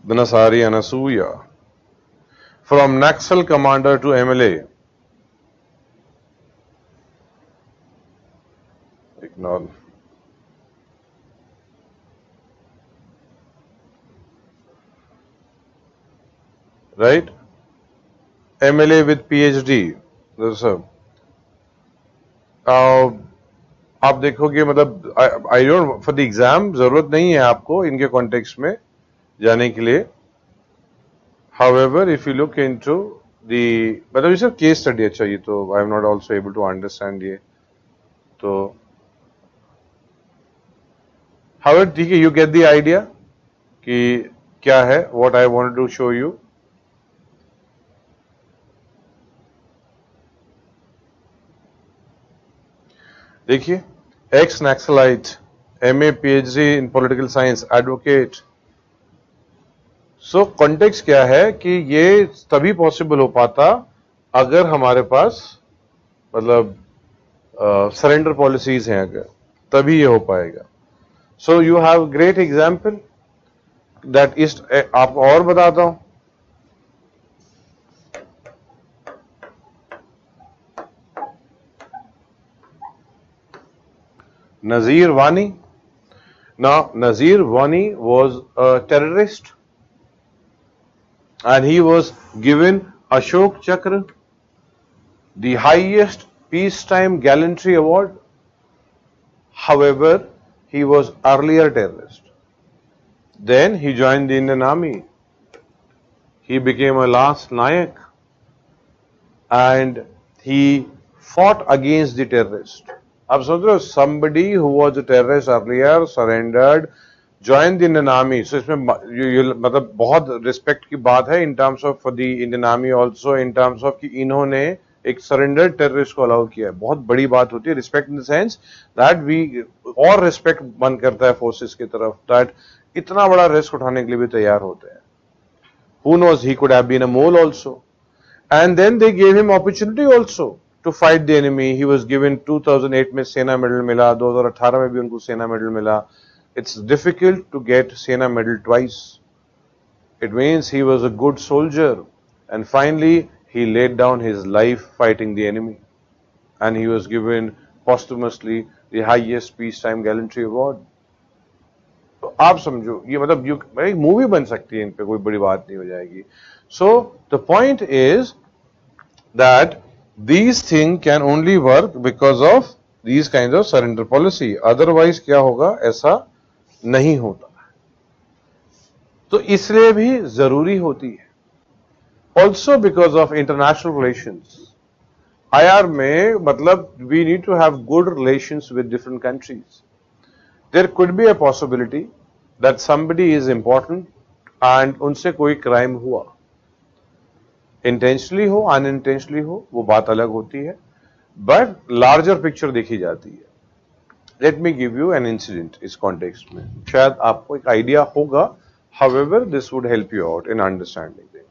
Dhanasari Anasuya, from Naxal commander to MLA. Ignore. Right? MLA with PhD. आप देखोगे, मतलब I don't, for the exam जरूरत नहीं है आपको इनके कॉन्टेक्स्ट में जाने के लिए. However, if you look into the, मतलब ये सब केस स्टडी. अच्छा, ये तो I am not also able to understand ये तो. However, ठीक है, यू गेट द आइडिया कि क्या है, what I wanted to show you. देखिए, ex naxalite, MA PhD in political science, advocate. So context क्या है कि ये तभी पॉसिबल हो पाता अगर हमारे पास, मतलब सरेंडर पॉलिसीज हैं, अगर तभी ये हो पाएगा. So you have great example that is, आपको और बताता हूं. Nazir Wani. Now, Nazir Wani was a terrorist and he was given Ashok Chakra, the highest peacetime gallantry award. However, he was earlier terrorist. Then he joined the Indian Army. He became a last Nayak and he fought against the terrorist. आप सोच रहे हो, somebody who was a terrorist earlier surrendered, joined the Indian Army. So इसमें मतलब बहुत respect की बात है in terms of for the Indian Army also, in terms of कि इन्होंने एक सरेंडर टेररिस्ट को अलाउ किया है. बहुत बड़ी बात होती है. Respect in the sense that we, और रिस्पेक्ट मन करता है फोर्सेस की तरफ, दैट इतना बड़ा रिस्क उठाने के लिए भी तैयार होते हैं. Who knows, he could have been a mole also. And then they gave him opportunity also to fight the enemy. He was given 2008 में सेना मेडल मिला, 2018 में भी उनको सेना मेडल मिला. It's difficult to get सेना medal twice. It means he was a good soldier, and finally he laid down his life fighting the enemy, and he was given posthumously the highest peacetime gallantry award. तो आप समझो, ये मतलब एक movie बन सकती है इन पे, कोई बड़ी बात नहीं हो जाएगी. So the point is that these things can only work because of these kinds of surrender policy. Otherwise क्या होगा, ऐसा नहीं होता, तो इसलिए भी जरूरी होती है। Also because of international relations, IR में मतलब we need to have good relations with different countries. There could be a possibility that somebody is important and उनसे कोई क्राइम हुआ, इंटेंशनली हो अनइंटेंशनली हो वो बात अलग होती है, बट लार्जर पिक्चर देखी जाती है। Let me give you an incident इस कॉन्टेक्स्ट में, शायद आपको एक आइडिया होगा, however this would help you out in understanding them.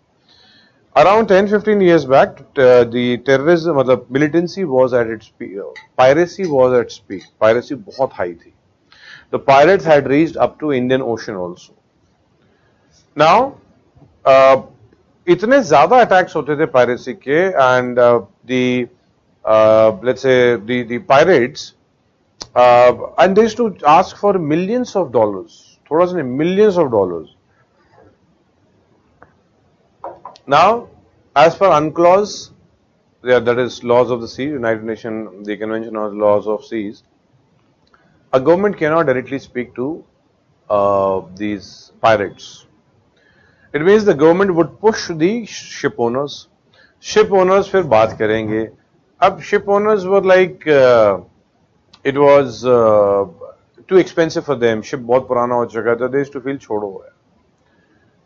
Around 10-15 years back, the terrorism, मतलब militancy was at its peak, piracy was at its peak, piracy बहुत high थी. The pirates had reached up to Indian Ocean also. Now, इतने ज्यादा attacks होते थे piracy के, and let's say the pirates, and they used to ask for millions of dollars, थोड़ा सा नहीं, millions of dollars. Now, as per UNCLOS, that is laws of the sea, United Nations, the Convention on Laws of Seas, a government cannot directly speak to these pirates. It means the government would push the ship owners. Ship owners फिर बात करेंगे. अब ship owners were like, it was too expensive for them. Ship बहुत पुराना हो चुका था. They used to feel छोड़ो है.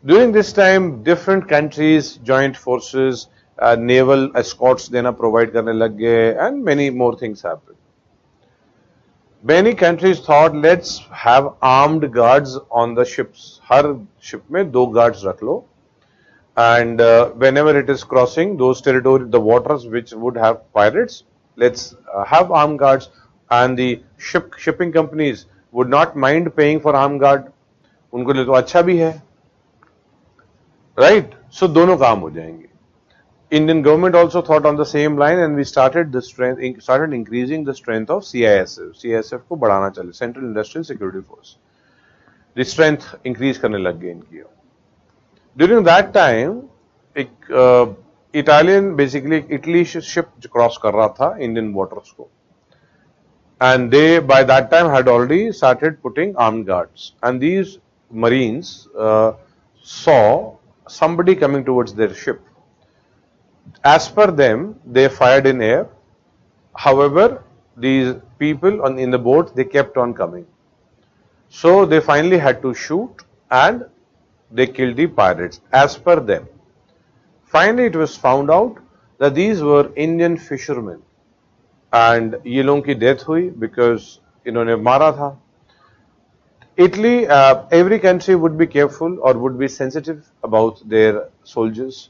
During this time, different countries, joint forces, naval escorts देना provide करने लग गए, and many more things happened. Many countries thought, let's have armed guards on the ships. Her ship में 2 guards रख लो, and whenever it is crossing those territories, the waters which would have pirates, let's have armed guards, and the shipping companies would not mind paying for armed guard. उनको लिए तो अच्छा भी है. Right, so दोनों काम हो जाएंगे. Indian government also thought on the same line, and we started increasing the strength of CISF. CISF को बढ़ाना चले, Central Industrial Security Force. The strength increase करने लग गए इनकी. During that time, एक Italian, basically Italy ship cross कर रहा था Indian waters को, and they by that time had already started putting armed guards, and these marines saw somebody coming towards their ship. As per them, they fired in air. However, these people in the boat, they kept on coming. So they finally had to shoot, and they killed the pirates. As per them, finally it was found out that these were Indian fishermen, and ये लोगों की death हुई because इन्होंने मारा था. Italy, every country would be careful or would be sensitive about their soldiers.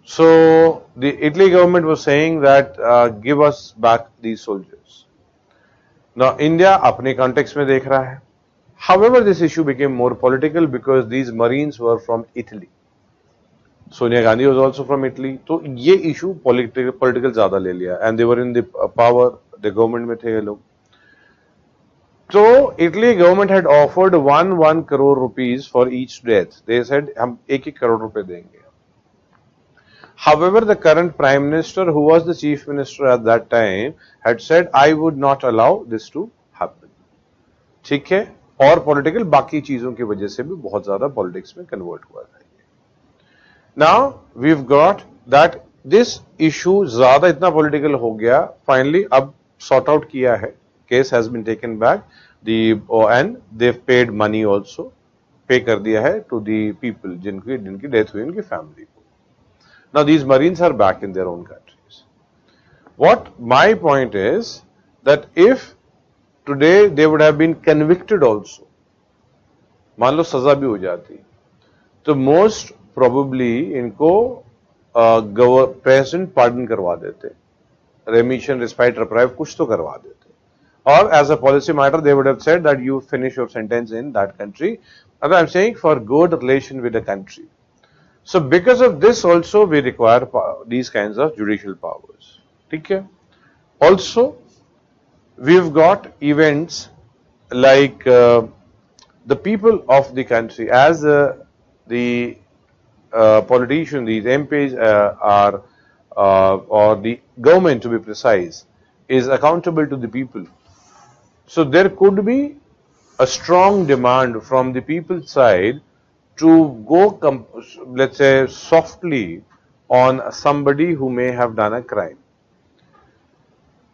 So the Italy government was saying that give us back these soldiers. Now India अपने context में देख रहा है. However, this issue became more political because these marines were from Italy. Sonia Gandhi was also from Italy. तो ये issue political ज़्यादा ले लिया, and they were in the power, the government में थे ये लोग. So Italy government had offered 1 crore rupees for each death. They said हम 1 crore रुपए देंगे. However, the current prime minister, who was the chief minister at that time, had said, I would not allow this to happen. ठीक है, और political बाकी चीजों की वजह से भी बहुत ज्यादा politics में convert हुआ था. Now we've got that this issue ज्यादा इतना political हो गया, finally अब sort out किया है. Case has been taken back, and they've paid money also, pay कर दिया है to the people जिनकी death हुई, उनकी family को. Now these marines are back in their own countries. What my point is that if today they would have been convicted also, मान लो सजा भी हो जाती, तो most probably इनको president pardon करवा देते, remission, respite, reprieve कुछ तो करवा देते. Or as a policy matter, they would have said that you finish your sentence in that country. And I'm saying for good relation with the country. So because of this also we require these kinds of judicial powers. Okay? Also, we've got events like the people of the country, as the politicians, these MPs are, or the government to be precise, is accountable to the people. So there could be a strong demand from the people's side to go, let's say, softly on somebody who may have done a crime.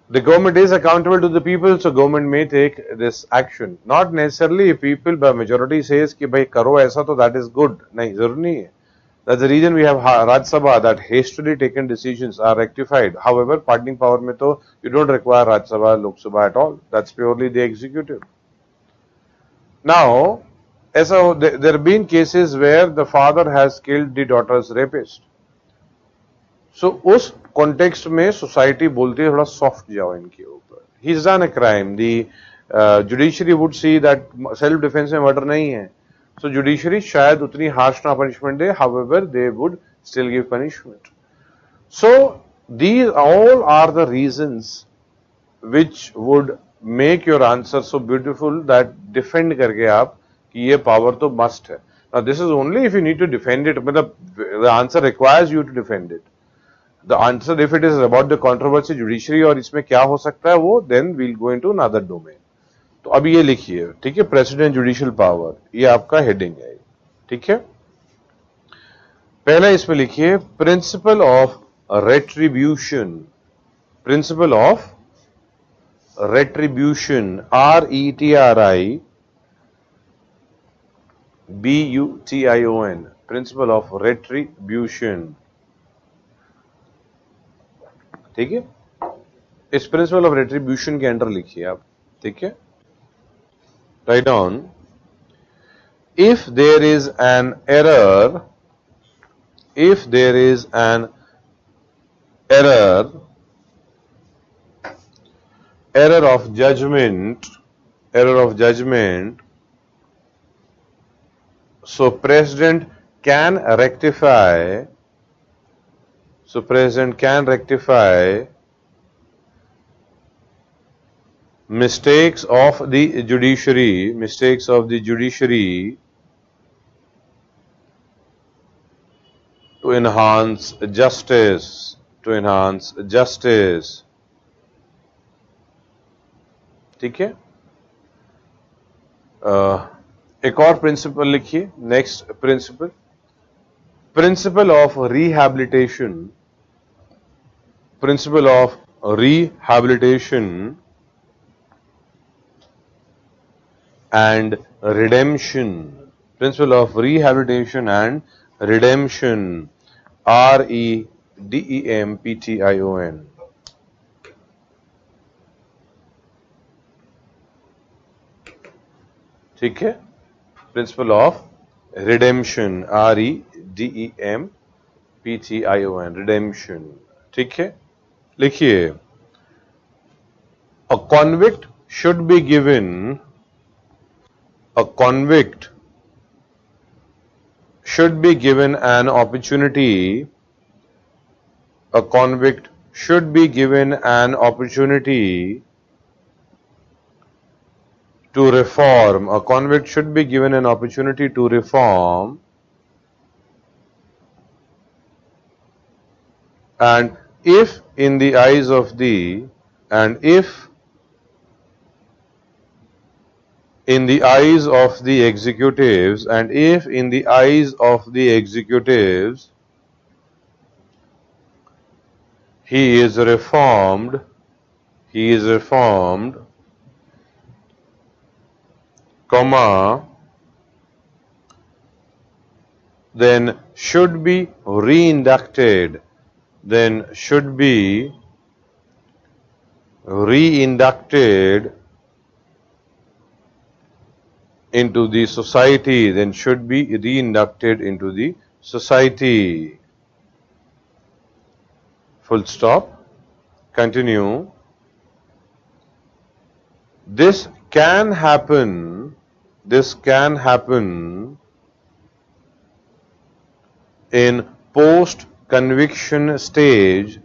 The government is accountable to the people, so government may take this action. Not necessarily if people by majority says कि भाई करो ऐसा तो that is good. नहीं, जरूर नहीं है. That's the reason we have Rajya Sabha, that hastily taken decisions are rectified. However, pardoning power में तो you don't require Rajya Sabha, Lok Sabha at all. That's purely the executive. Now, there have been cases where the father has killed the daughter's rapist. So, उस context में society बोलती है थोड़ा soft जाओ इनके ऊपर. He's done a crime. The judiciary would see that self defense में murder नहीं है. So judiciary शायद उतनी harsh ना punishment they. However, they would still give punishment. So these all are the reasons which would make your answer so beautiful that defend करके आप कि ये power तो must है. Now this is only if you need to defend it. मतलब the answer requires you to defend it. The answer, if it is about the controversy judiciary और इसमें क्या हो सकता है वो, then we'll go into another domain. तो अब ये लिखिए, ठीक है, प्रेसिडेंट जुडिशियल पावर, ये आपका हेडिंग है, ठीक है. पहला इसमें लिखिए principle of retribution. Principle of retribution, RETRIBUTION, principle of retribution. ठीक है, इस प्रिंसिपल ऑफ रेट्रीब्यूशन के अंडर लिखिए आप, ठीक है. Write down, if there is an error, error of judgment, so president can rectify, mistakes of the judiciary, to enhance justice, ठीक है. एक और प्रिंसिपल लिखिए, next principle, principle of rehabilitation, and redemption, principle of rehabilitation and redemption, REDEMPTION. ठीक है, principle of redemption, REDEMPTION, redemption. ठीक है, लिखिए, a convict should be given an opportunity, to reform. A convict should be given an opportunity to reform, and if in the eyes of the executives, he is reformed, comma, then should be reinducted, into the society, full stop. Continue. This can happen in post-conviction stage,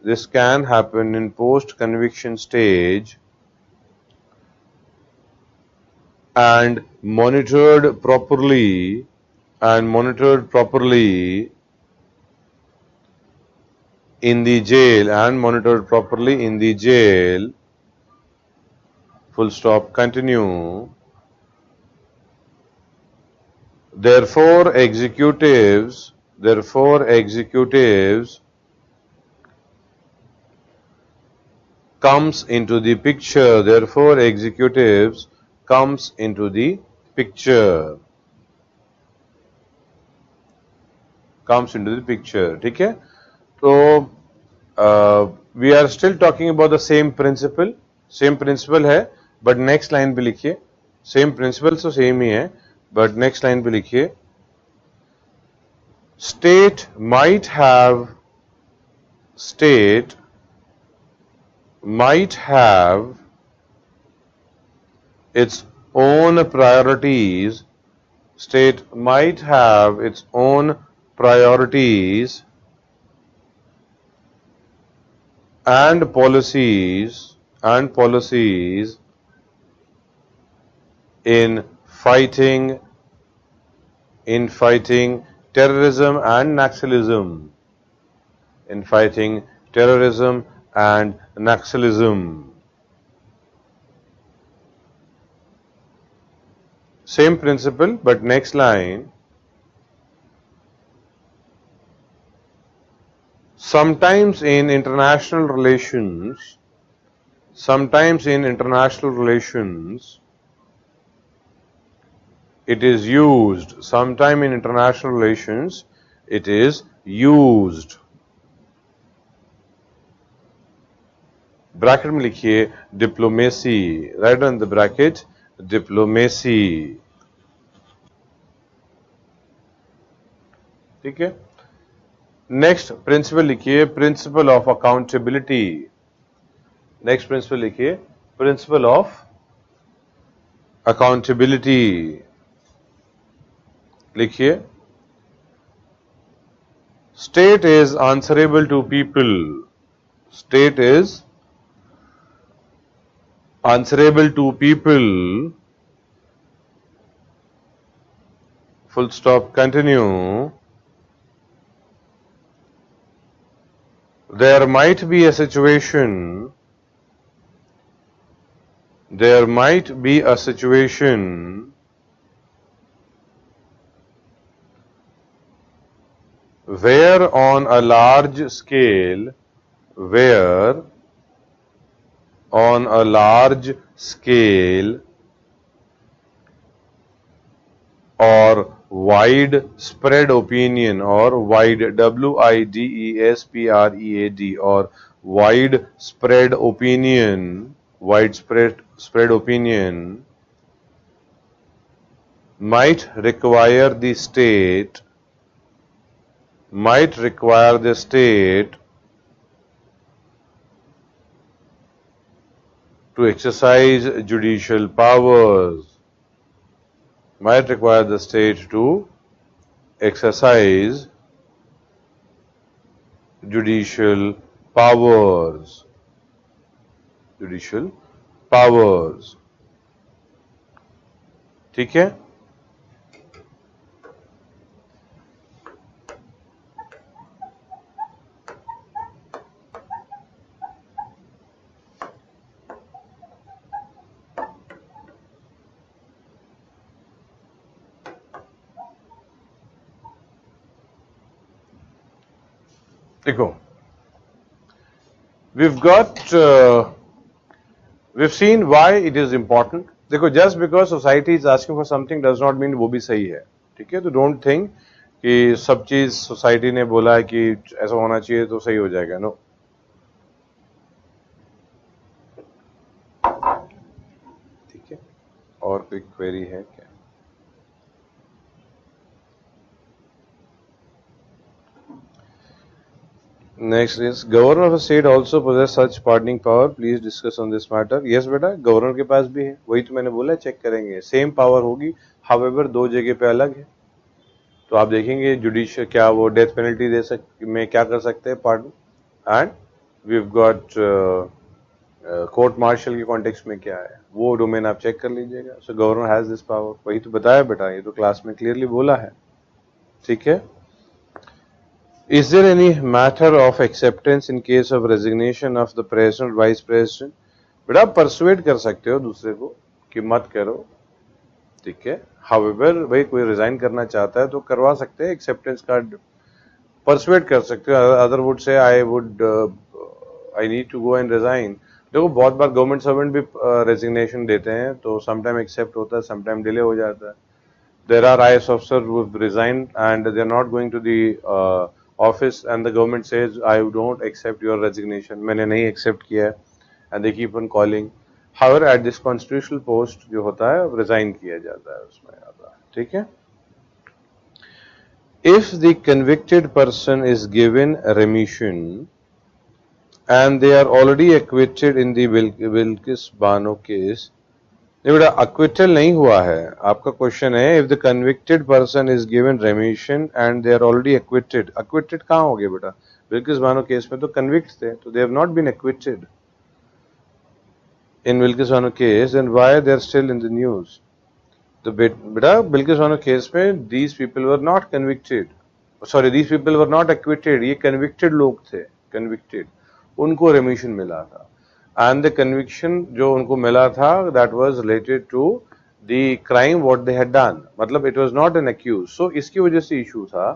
and monitored properly in the jail, full stop. Continue. Therefore, executives comes into the picture. Therefore, executives comes into the picture. Comes into the picture. ठीक है? तो we are still talking about the same principle. Same principle है, but next line पे लिखिए. Same principle तो same ही है, but next line पे लिखिए. State might have its own priorities. State might have its own priorities and policies in fighting terrorism and Naxalism. In fighting terrorism and Naxalism. Same principle, but next line. Sometimes in international relations, it is used. Sometime in international relations, it is used. Bracket में लिखिए diplomacy. Right on the bracket, diplomacy. ठीक है? Next principle लिखिए principle of accountability. Next principle लिखिए principle of accountability. लिखिए state is answerable to people. State is answerable to people. Full stop, continue. There might be a situation where on a large scale or widespread opinion or widespread or widespread opinion might require the state to exercise judicial powers. Might require the state to exercise judicial powers. ठीक है? देखो, we've seen why it is important. देखो, just because society is asking for something does not mean वो भी सही है. ठीक है? तो don't think कि सब चीज सोसाइटी ने बोला है कि ऐसा होना चाहिए तो सही हो जाएगा. नो. ठीक है? और कोई क्वेरी है क्या? Next is governor of a state also possess such pardoning power. Please discuss on this matter. Yes बेटा, गवर्नर के पास भी है. वही तो मैंने बोला, चेक करेंगे. सेम पावर होगी, however दो जगह पे अलग है. तो आप देखेंगे जुडिशियल क्या वो डेथ पेनल्टी में क्या कर सकते हैं, pardon. And we have got court martial के कॉन्टेक्स्ट में क्या है वो डोमेन आप चेक कर लीजिएगा. So governor has this power. वही तो बताया बेटा, ये तो क्लास में क्लियरली बोला है. ठीक है? Is there any matter of acceptance in case of resignation of the president, vice president? बेटा आप परसुएट कर सकते हो दूसरे को कि मत करो. ठीक है। हाउएवर भाई कोई रिजाइन करना चाहता है तो करवा सकते हैं, एक्सेप्टेंस कार्ड परसुएट कर सकते हो। Other would say I need to go and resign. देखो बहुत बार गवर्नमेंट सर्वेंट भी रेजिग्नेशन देते हैं, तो समटाइम एक्सेप्ट होता है, समटाइम डिले हो जाता है। There are IAS officers who have resigned and they're not going to the office and the government says I don't accept your resignation, मैंने नहीं accept किया है, and they keep on calling. However, at this constitutional post जो होता है resign किया जाता है, उसमें आता है, ठीक है। If the convicted person is given remission and they are already acquitted in the Bilkis Bano case, नहीं बेटा अक्विटल नहीं हुआ है, आपका क्वेश्चन है if the convicted person is given remission and they are already acquitted. Acquitted कहाँ हो गए बेटा? बिल्किस बानो केस में तो कन्विक्ट थे, तो they have not been acquitted in Bilkis Bano case, and why they are still in the news? तो बेटा बिल्किस बानो केस में these people were not convicted, sorry these people were not acquitted, ये कन्विक्टेड लोग थे, कन्विक्टेड, उनको रेमिशन मिला था। And the conviction जो उनको मिला था that was related to the crime what they had done, मतलब it was not an accused. So इसकी वजह से issue था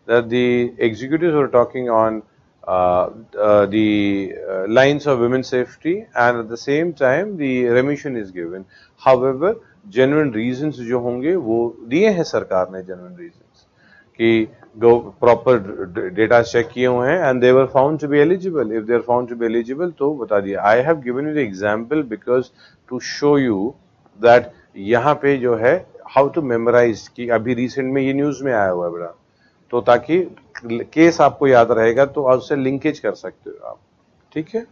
that the executives were talking on the lines of women's safety and at the same time the remission is given. However, genuine reasons जो होंगे वो दिए हैं सरकार ने, genuine reasons कि प्रॉपर डेटा चेक किए हुए हैं and they were found to be eligible. If they are found to be eligible तो बता दिया। I have given you the example because to show you that यहाँ पे जो है हाउ टू मेमोराइज कि अभी रिसेंट में ये न्यूज में आया हुआ है बड़ा, तो ताकि केस आपको याद रहेगा तो उससे लिंकेज कर सकते हो आप, ठीक है।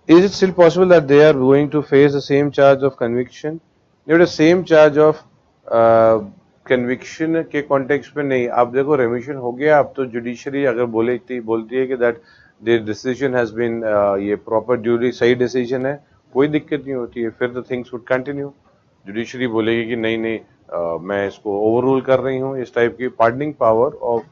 Is it still possible that they are going to face the same charge of conviction? Same charge of conviction के कॉन्टेक्स्ट में नहीं। आप देखो रेमिशन हो गया, अब तो जुडिशरी अगर बोलती है कि that the decision has been ये प्रॉपर ड्यूली सही डिसीजन है, कोई दिक्कत नहीं होती है, फिर the things would continue. Judiciary बोलेगी कि नहीं नहीं मैं इसको ओवररूल कर रही हूँ, इस टाइप की pardoning power of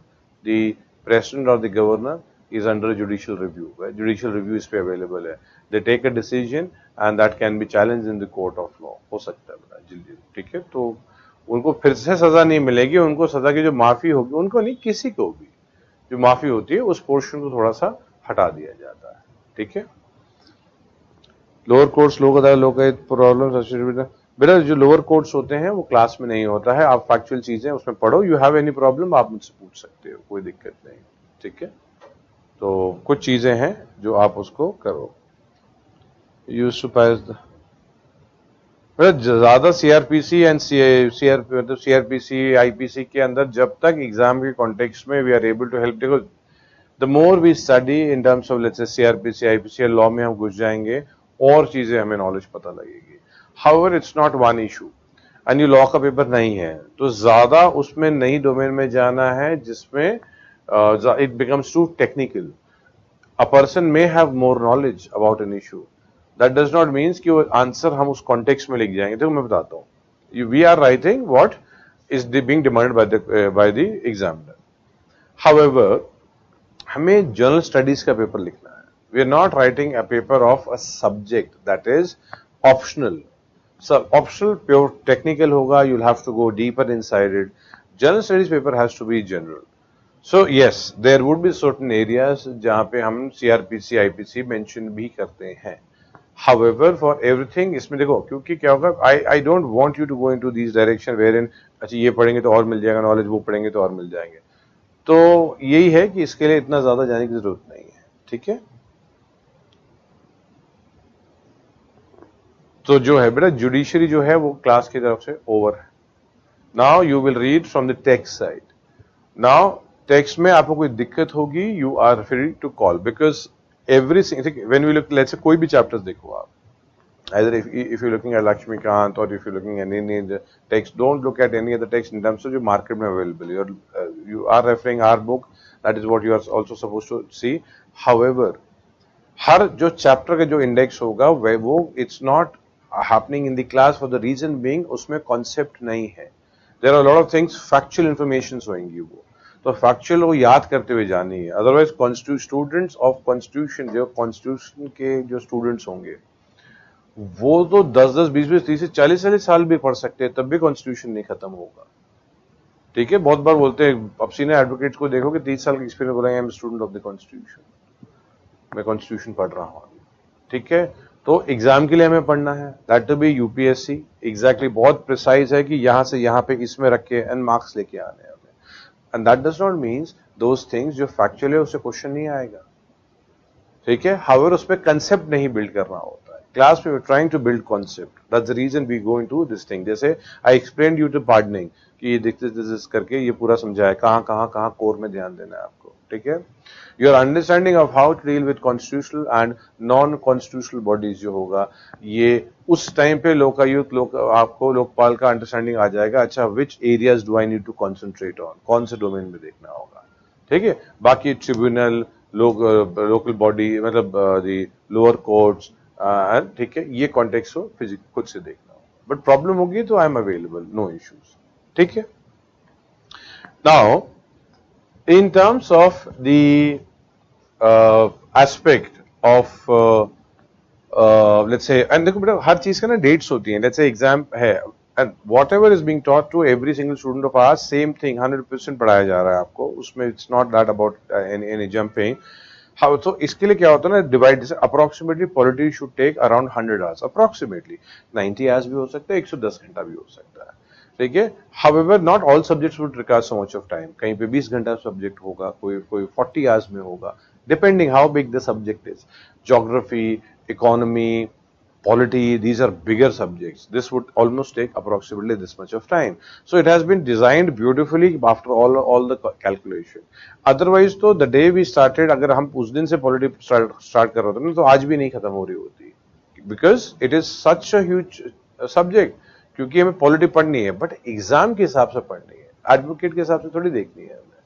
the president और the governor is under judicial review. Judicial review इस पे अवेलेबल है। They take a decision and that can be challenge in the court of law, हो सकता है जल्दी, ठीक है। तो उनको फिर से सजा नहीं मिलेगी, उनको सजा की जो माफी होगी, उनको नहीं किसी को भी जो माफी होती है उस पोर्शन को थोड़ा सा हटा दिया जाता है, ठीक है। लोअर कोर्ट्स लोग प्रॉब्लम बेटा जो लोअर कोर्ट्स होते हैं वो क्लास में नहीं होता है, आप फैक्चुअल चीजें उसमें पढ़ो। यू हैव एनी प्रॉब्लम आप मुझसे पूछ सकते हो, कोई दिक्कत नहीं, ठीक है। तो कुछ चीजें हैं जो आप उसको करो। यूज्ड टू पास ज्यादा सीआरपीसी एंड मतलब सीआरपीसी आईपीसी के अंदर जब तक एग्जाम के कॉन्टेक्स्ट में we are able to help, देखो the more we study in terms of let's say CRPC IPC law में हम घुस जाएंगे और चीजें हमें नॉलेज पता लगेगी। However it's not one issue and ये लॉ का पेपर नहीं है, तो ज्यादा उसमें नई डोमेन में जाना है जिसमें it becomes too technical. A person may have more knowledge about an issue, that does not means कि वो आंसर हम उस कॉन्टेक्स्ट में लिख जाएंगे। देखो मैं बताता हूँ, we are writing what is being demanded by the examiner. However हमें जनरल स्टडीज का पेपर लिखना है, we are not writing a paper of a subject that is optional. Optional pure technical होगा, you will have to go deeper inside it. General studies paper has to be general. So yes, there would be certain areas जहां पे हम CRPC, IPC mention भी करते हैं। However, for everything इसमें देखो क्योंकि क्या होगा, I don't want you to go into these direction wherein अच्छा ये पढ़ेंगे तो और मिल जाएगा नॉलेज, वो पढ़ेंगे तो और मिल जाएंगे। तो यही है कि इसके लिए इतना ज्यादा जाने की जरूरत नहीं है, ठीक है। तो जो है बेटा जुडिशरी जो है वो क्लास की तरफ से ओवर है। Now you will read from the text side. Now text में आपको कोई दिक्कत होगी, you are free to call because every when we look let's say कोई भी चैप्टर्स देखो आप, either if you're looking at Lakshmikant or if you're looking at any other text, don't look at any other text in terms of your market में available. You are referring our book, that is what you are also supposed to see. However, हर जो chapter का जो index होगा वो it's not happening in the class for the reason being उसमें concept नहीं है। There are a lot of things factual information होंगी, वो तो फैक्चुअल वो याद करते हुए जानी है। अदरवाइज स्टूडेंट्स ऑफ कॉन्स्टिट्यूशन, जो कॉन्स्टिट्यूशन के जो स्टूडेंट्स होंगे वो तो 10-10, 20-20, 30-40 साल भी पढ़ सकते हैं, तब भी कॉन्स्टिट्यूशन नहीं खत्म होगा। ठीक है, बहुत बार बोलते हैं, अब सीनियर एडवोकेट्स को देखो कि 30 साल का एक्सपीरियंस बोलेंगे I am student of the constitution, मैं कॉन्स्टिट्यूशन पढ़ रहा हूँ। ठीक है, तो एग्जाम के लिए हमें पढ़ना है, that to be UPSC, exactly बहुत प्रिसाइज है कि यहां से यहां पे इसमें रख के एंड मार्क्स लेके आने हैं हमें। And that does not means those things जो फैक्चुअल है उससे क्वेश्चन नहीं आएगा। ठीक है, हाउएवर उस पर कंसेप्ट नहीं बिल्ड करना होता है। क्लास में trying to build concept, that's the reason we go into this thing. जैसे I explain you to pardoning कि ये दिस करके ये पूरा समझाया, कहां कोर में ध्यान देना है आपको। ठीक है, your understanding of how to deal with constitutional and non constitutional bodies जो होगा, ये उस टाइम पे लोकायुक्त आपको लोकपाल का अंडरस्टैंडिंग आ जाएगा। अच्छा, which areas do I need to concentrate on, कौन से डोमेन में देखना होगा। ठीक है, बाकी ट्रिब्यूनल, लोकल बॉडी मतलब दी लोअर कोर्ट्स, ठीक है, ये कॉन्टेक्स्ट हो फिजिक्स खुद से देखना हो। बट प्रॉब्लम होगी तो I am available, no issues. ठीक है, now in terms of the aspect of let's say, and देखो बेटा हर चीज का ना डेट्स होती हैं। let's say एग्जाम है and whatever is being taught to every single student of ours, same thing 100% पढ़ाया जा रहा है आपको, उसमें it's not that about any jumping. How, तो इसके लिए क्या होता है ना, divide, approximately polity should take around 100 hours, approximately 90 hours भी हो सकता है, 110 घंटा भी हो सकता है। ठीक है, however not all subjects would require so much of time, कहीं पे 20 घंटा सब्जेक्ट होगा, कोई 40 आवर्स में होगा, depending how big the subject is. Geography, economy, polity, these are bigger subjects. This would almost take approximately this much of time. So it has been designed beautifully after all the calculation. Otherwise तो the day we started, अगर हम उस दिन से polity start कर रहे होते ना, तो आज भी नहीं खत्म हो रही होती, because it is such a huge subject. क्योंकि हमें polity पढ़नी है, but एग्जाम के हिसाब से पढ़नी है, एडवोकेट के हिसाब से थोड़ी देखनी है हमें।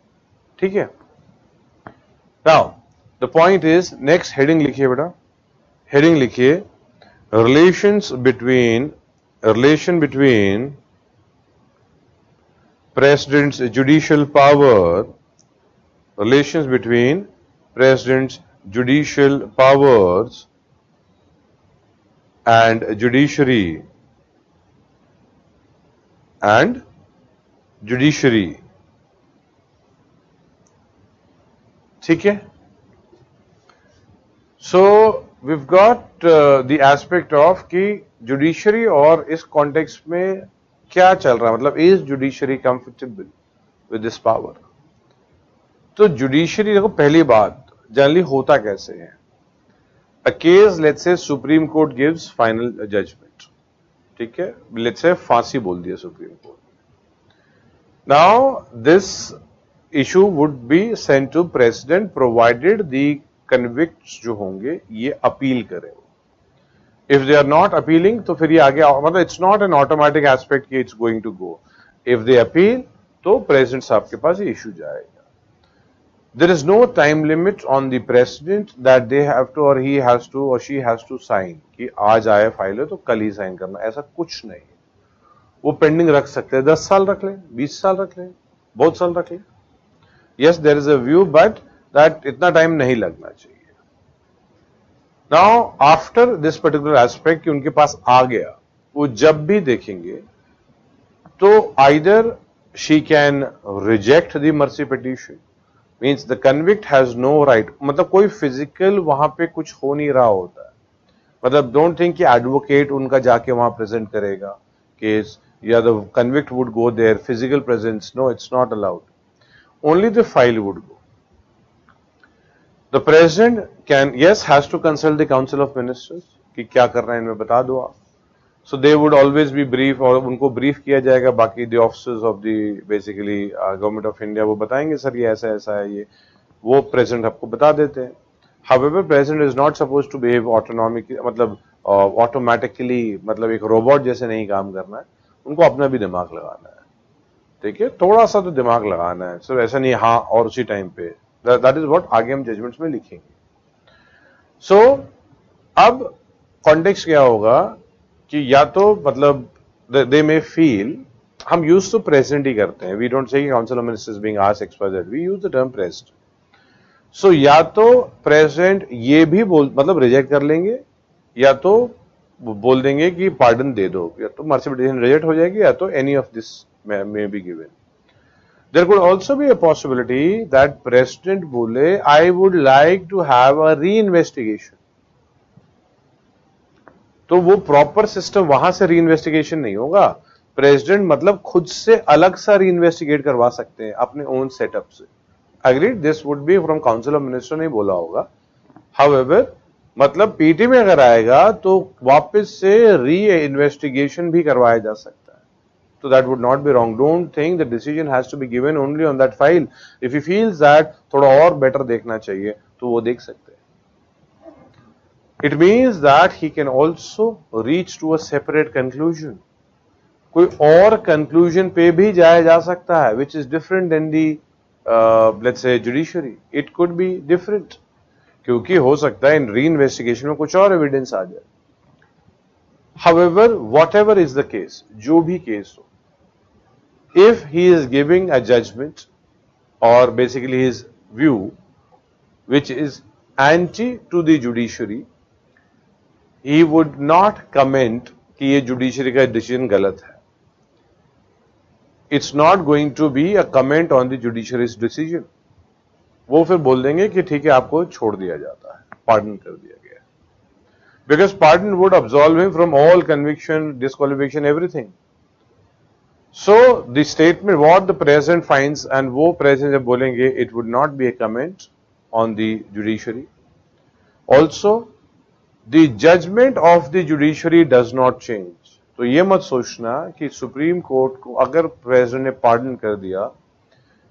ठीक है, now the point is, next heading लिखिए बेटा, heading लिखिए relation between president's judicial power, relations between president's judicial powers and judiciary ठीक है। So we've got the aspect of कि जुडिशरी और इस कॉन्टेक्स्ट में क्या चल रहा है, मतलब is judiciary comfortable with this power. तो जुडिशरी देखो, पहली बात जनरली होता कैसे है, a case let's say supreme court gives final judgement, ठीक है, लेट्स से फांसी बोल दिया supreme court. Now this issue would be sent to president provided the convicts जो होंगे ये अपील करें। If they are not appealing तो फिर ये आगे, मतलब it's not an automatic aspect कि it's going to go. If they appeal तो प्रेसिडेंट साहब के पास ये इशू जाएगा। There is no time limit on the president that they have to और ही हैज टू और शी हैज टू साइन कि आज आए फाइल है तो कल ही साइन करना, ऐसा कुछ नहीं। वो पेंडिंग रख सकते हैं, 10 साल रख लें, 20 साल रख लें, बहुत साल रख लें। Yes, there is a view, but that इतना टाइम नहीं लगना चाहिए। Now after this particular aspect कि उनके पास आ गया, वो जब भी देखेंगे तो either she can reject the mercy petition, means the convict has no right, मतलब कोई फिजिकल वहां पे कुछ हो नहीं रहा होता है, मतलब डोंट थिंक कि एडवोकेट उनका जाके वहां प्रेजेंट करेगा केस या the convict would go there, physical presence, no, it's not allowed, only the file would go. The president can, yes, has to consult the council of ministers कि क्या करना है इनमें बता दो आप। So they would always be brief, और उनको ब्रीफ किया जाएगा, बाकी the officers of the basically government of India वो बताएंगे सर ये ऐसा ऐसा है, ये वो president आपको बता देते हैं। However, president is not supposed to behave autonomic, मतलब automatically, मतलब एक रोबोट जैसे नहीं काम करना है, उनको अपना भी दिमाग लगाना है। ठीक है, थोड़ा सा तो दिमाग लगाना है, सिर्फ ऐसा नहीं हाँ और उसी टाइम पे, दैट इज व्हाट आगे हम जजमेंट्स में लिखेंगे। सो अब कॉन्टेक्स्ट क्या होगा कि या तो मतलब दे मे फील, हम यूज तो प्रेसिडेंट ही करते हैं, we don't say council of ministers being asked express, we use the term president. So या तो प्रेसिडेंट ये भी बोल मतलब रिजेक्ट कर लेंगे, या तो बोल देंगे कि पार्डन दे दो, या तो मर्सी पिटिशन रिजेक्ट हो जाएगी या तो any of this may be given. There could also be a possibility that president बोले I would like to have a reinvestigation. तो वो प्रॉपर सिस्टम वहां से रीइन्वेस्टिगेशन नहीं होगा. प्रेसिडेंट मतलब खुद से अलग सा रीइन्वेस्टिगेट करवा सकते हैं अपने ओन सेटअप से. Agreed, this would be from council of minister नहीं बोला होगा. हाउएवर मतलब पीटी में अगर आएगा तो वापस से री इन्वेस्टिगेशन भी करवाया जा सकता है. So that would not be wrong. Don't think the decision has to be given only on that file. If he feels that थोड़ा और better देखना चाहिए तो वो देख सकते हैं. It means that he can also reach to a separate conclusion. कोई और conclusion पे भी जाया जा सकता है, which is different than the let's say judiciary. It could be different. क्योंकि हो सकता है in reinvestigation में कुछ और evidence आ जाए. However, whatever is the case, जो भी case हो, if he is giving a judgment or basically his view which is anti to the judiciary, he would not comment कि ये judiciary का decision गलत है. It's not going to be a comment on the judiciary's decision. वो फिर बोल देंगे कि ठीक है आपको छोड़ दिया जाता है, pardon कर दिया गया. Because pardon would absolve him from all conviction, disqualification, everything. So the statement what the president finds and वो president जब बोलेंगे it would not be a comment on the judiciary. Also the judgment of the judiciary does not change. तो ये मत सोचना कि supreme court को अगर president ने pardon कर दिया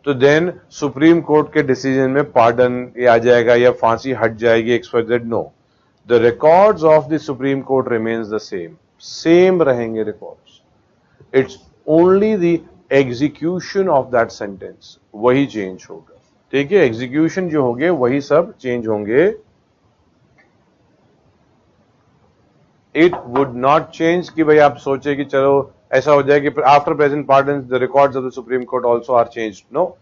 तो then सुप्रीम कोर्ट के डिसीजन में pardon आ जाएगा या फांसी हट जाएगी XYZ. No, the records of the Supreme Court remains the same रहेंगे records. It's only the execution of that sentence वही चेंज होगा. ठीक है, एग्जीक्यूशन जो होंगे वही सब चेंज होंगे. इट वुड नॉट चेंज कि भाई आप सोचे कि चलो ऐसा हो जाए कि after present pardon the records of the supreme court also are changed. No,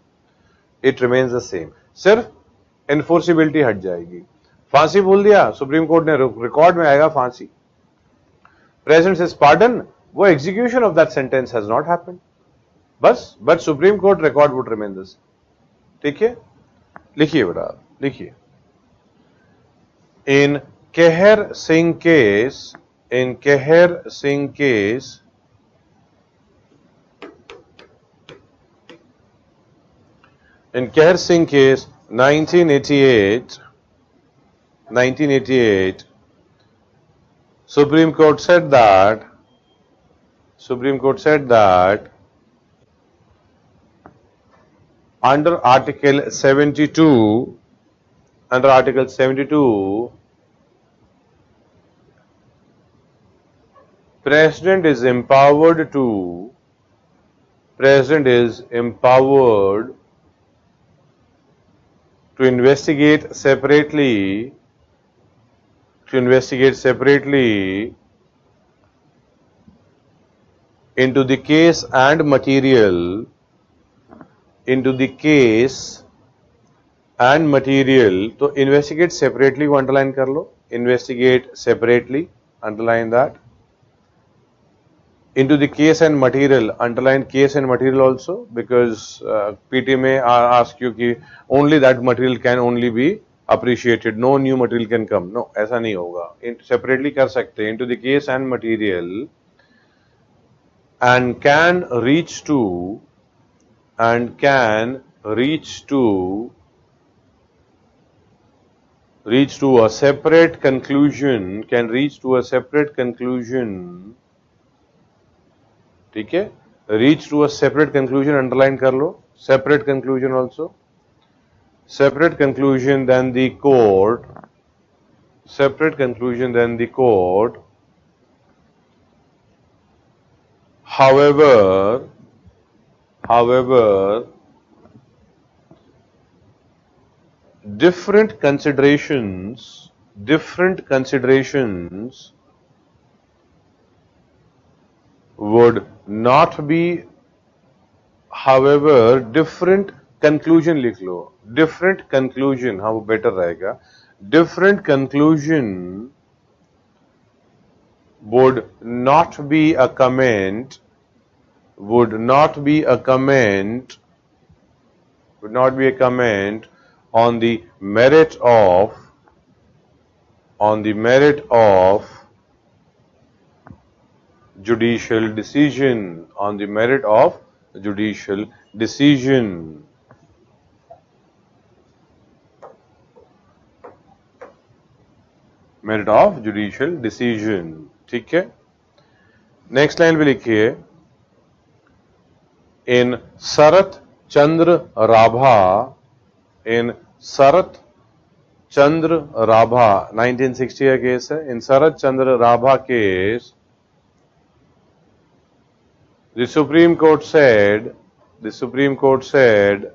it remains the same. सिर्फ एनफोर्सिबिलिटी हट जाएगी. फांसी बोल दिया सुप्रीम कोर्ट ने, रिकॉर्ड में आएगा फांसी. प्रेजेंट सेज पार्डन, वो execution of that sentence has not happened बस, but supreme court record would remain this. ठीक है, लिखिए बेटा, लिखिए. In Kehar Singh case, in Kehar Singh case in Keher Singh case 1988 Supreme Court said that under Article 72 President is empowered to investigate separately into the case and material तो investigate separately को underline कर लो. investigate separately, underline that. into the case and material, underline case and material also, because PT may ask you कि only that material can only be appreciated, no new material can come. No, ऐसा नहीं होगा. separately कर सकते हैं. into the case and material and can reach to a separate conclusion, ठीक है. reach to a separate conclusion underline कर लो. separate conclusion also, separate conclusion than the court, however different considerations would not be, however different conclusion लिख लो. different conclusion, हाँ वो better रहेगा. different conclusion would not be a comment, would not be a comment, would not be a comment on the merit of, on the merit of judicial decision, on the merit of judicial decision. Merit of judicial decision, ठीक है। Next line पे लिखिए, इन शरत चंद्र राभा, इन शरत चंद्र राभा 1960 का case है, in Sarat Chandra Rabha case the Supreme Court said, the Supreme Court said,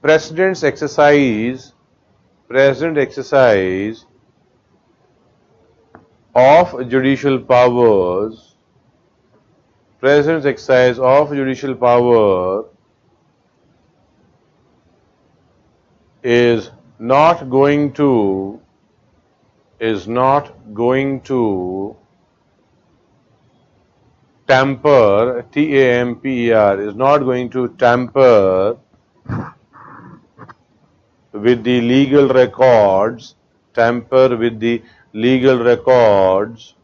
President's exercise of judicial powers, President's exercise of judicial power is not going to tamper, T-A-M-P-E-R, is not going to tamper with the legal records, tamper with the legal records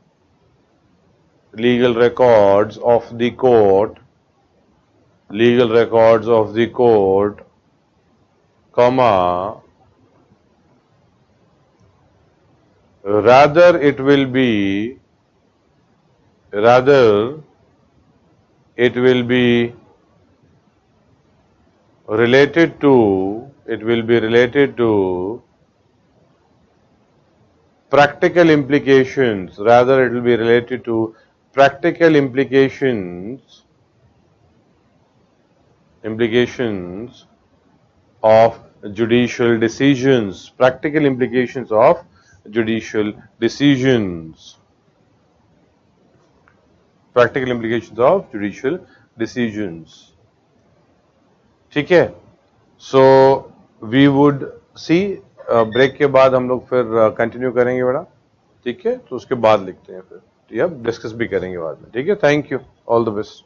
of the court, legal records of the court, comma, rather it will be related to practical implications, rather it will be related to practical implications of judicial decisions, practical implications of judicial decisions, practical implications of judicial decisions, ठीक है। So we would see, break के बाद हम लोग फिर continue करेंगे बेटा, ठीक है। तो उसके बाद लिखते हैं फिर, या डिस्कस भी करेंगे बाद में, ठीक है। Thank you, all the best.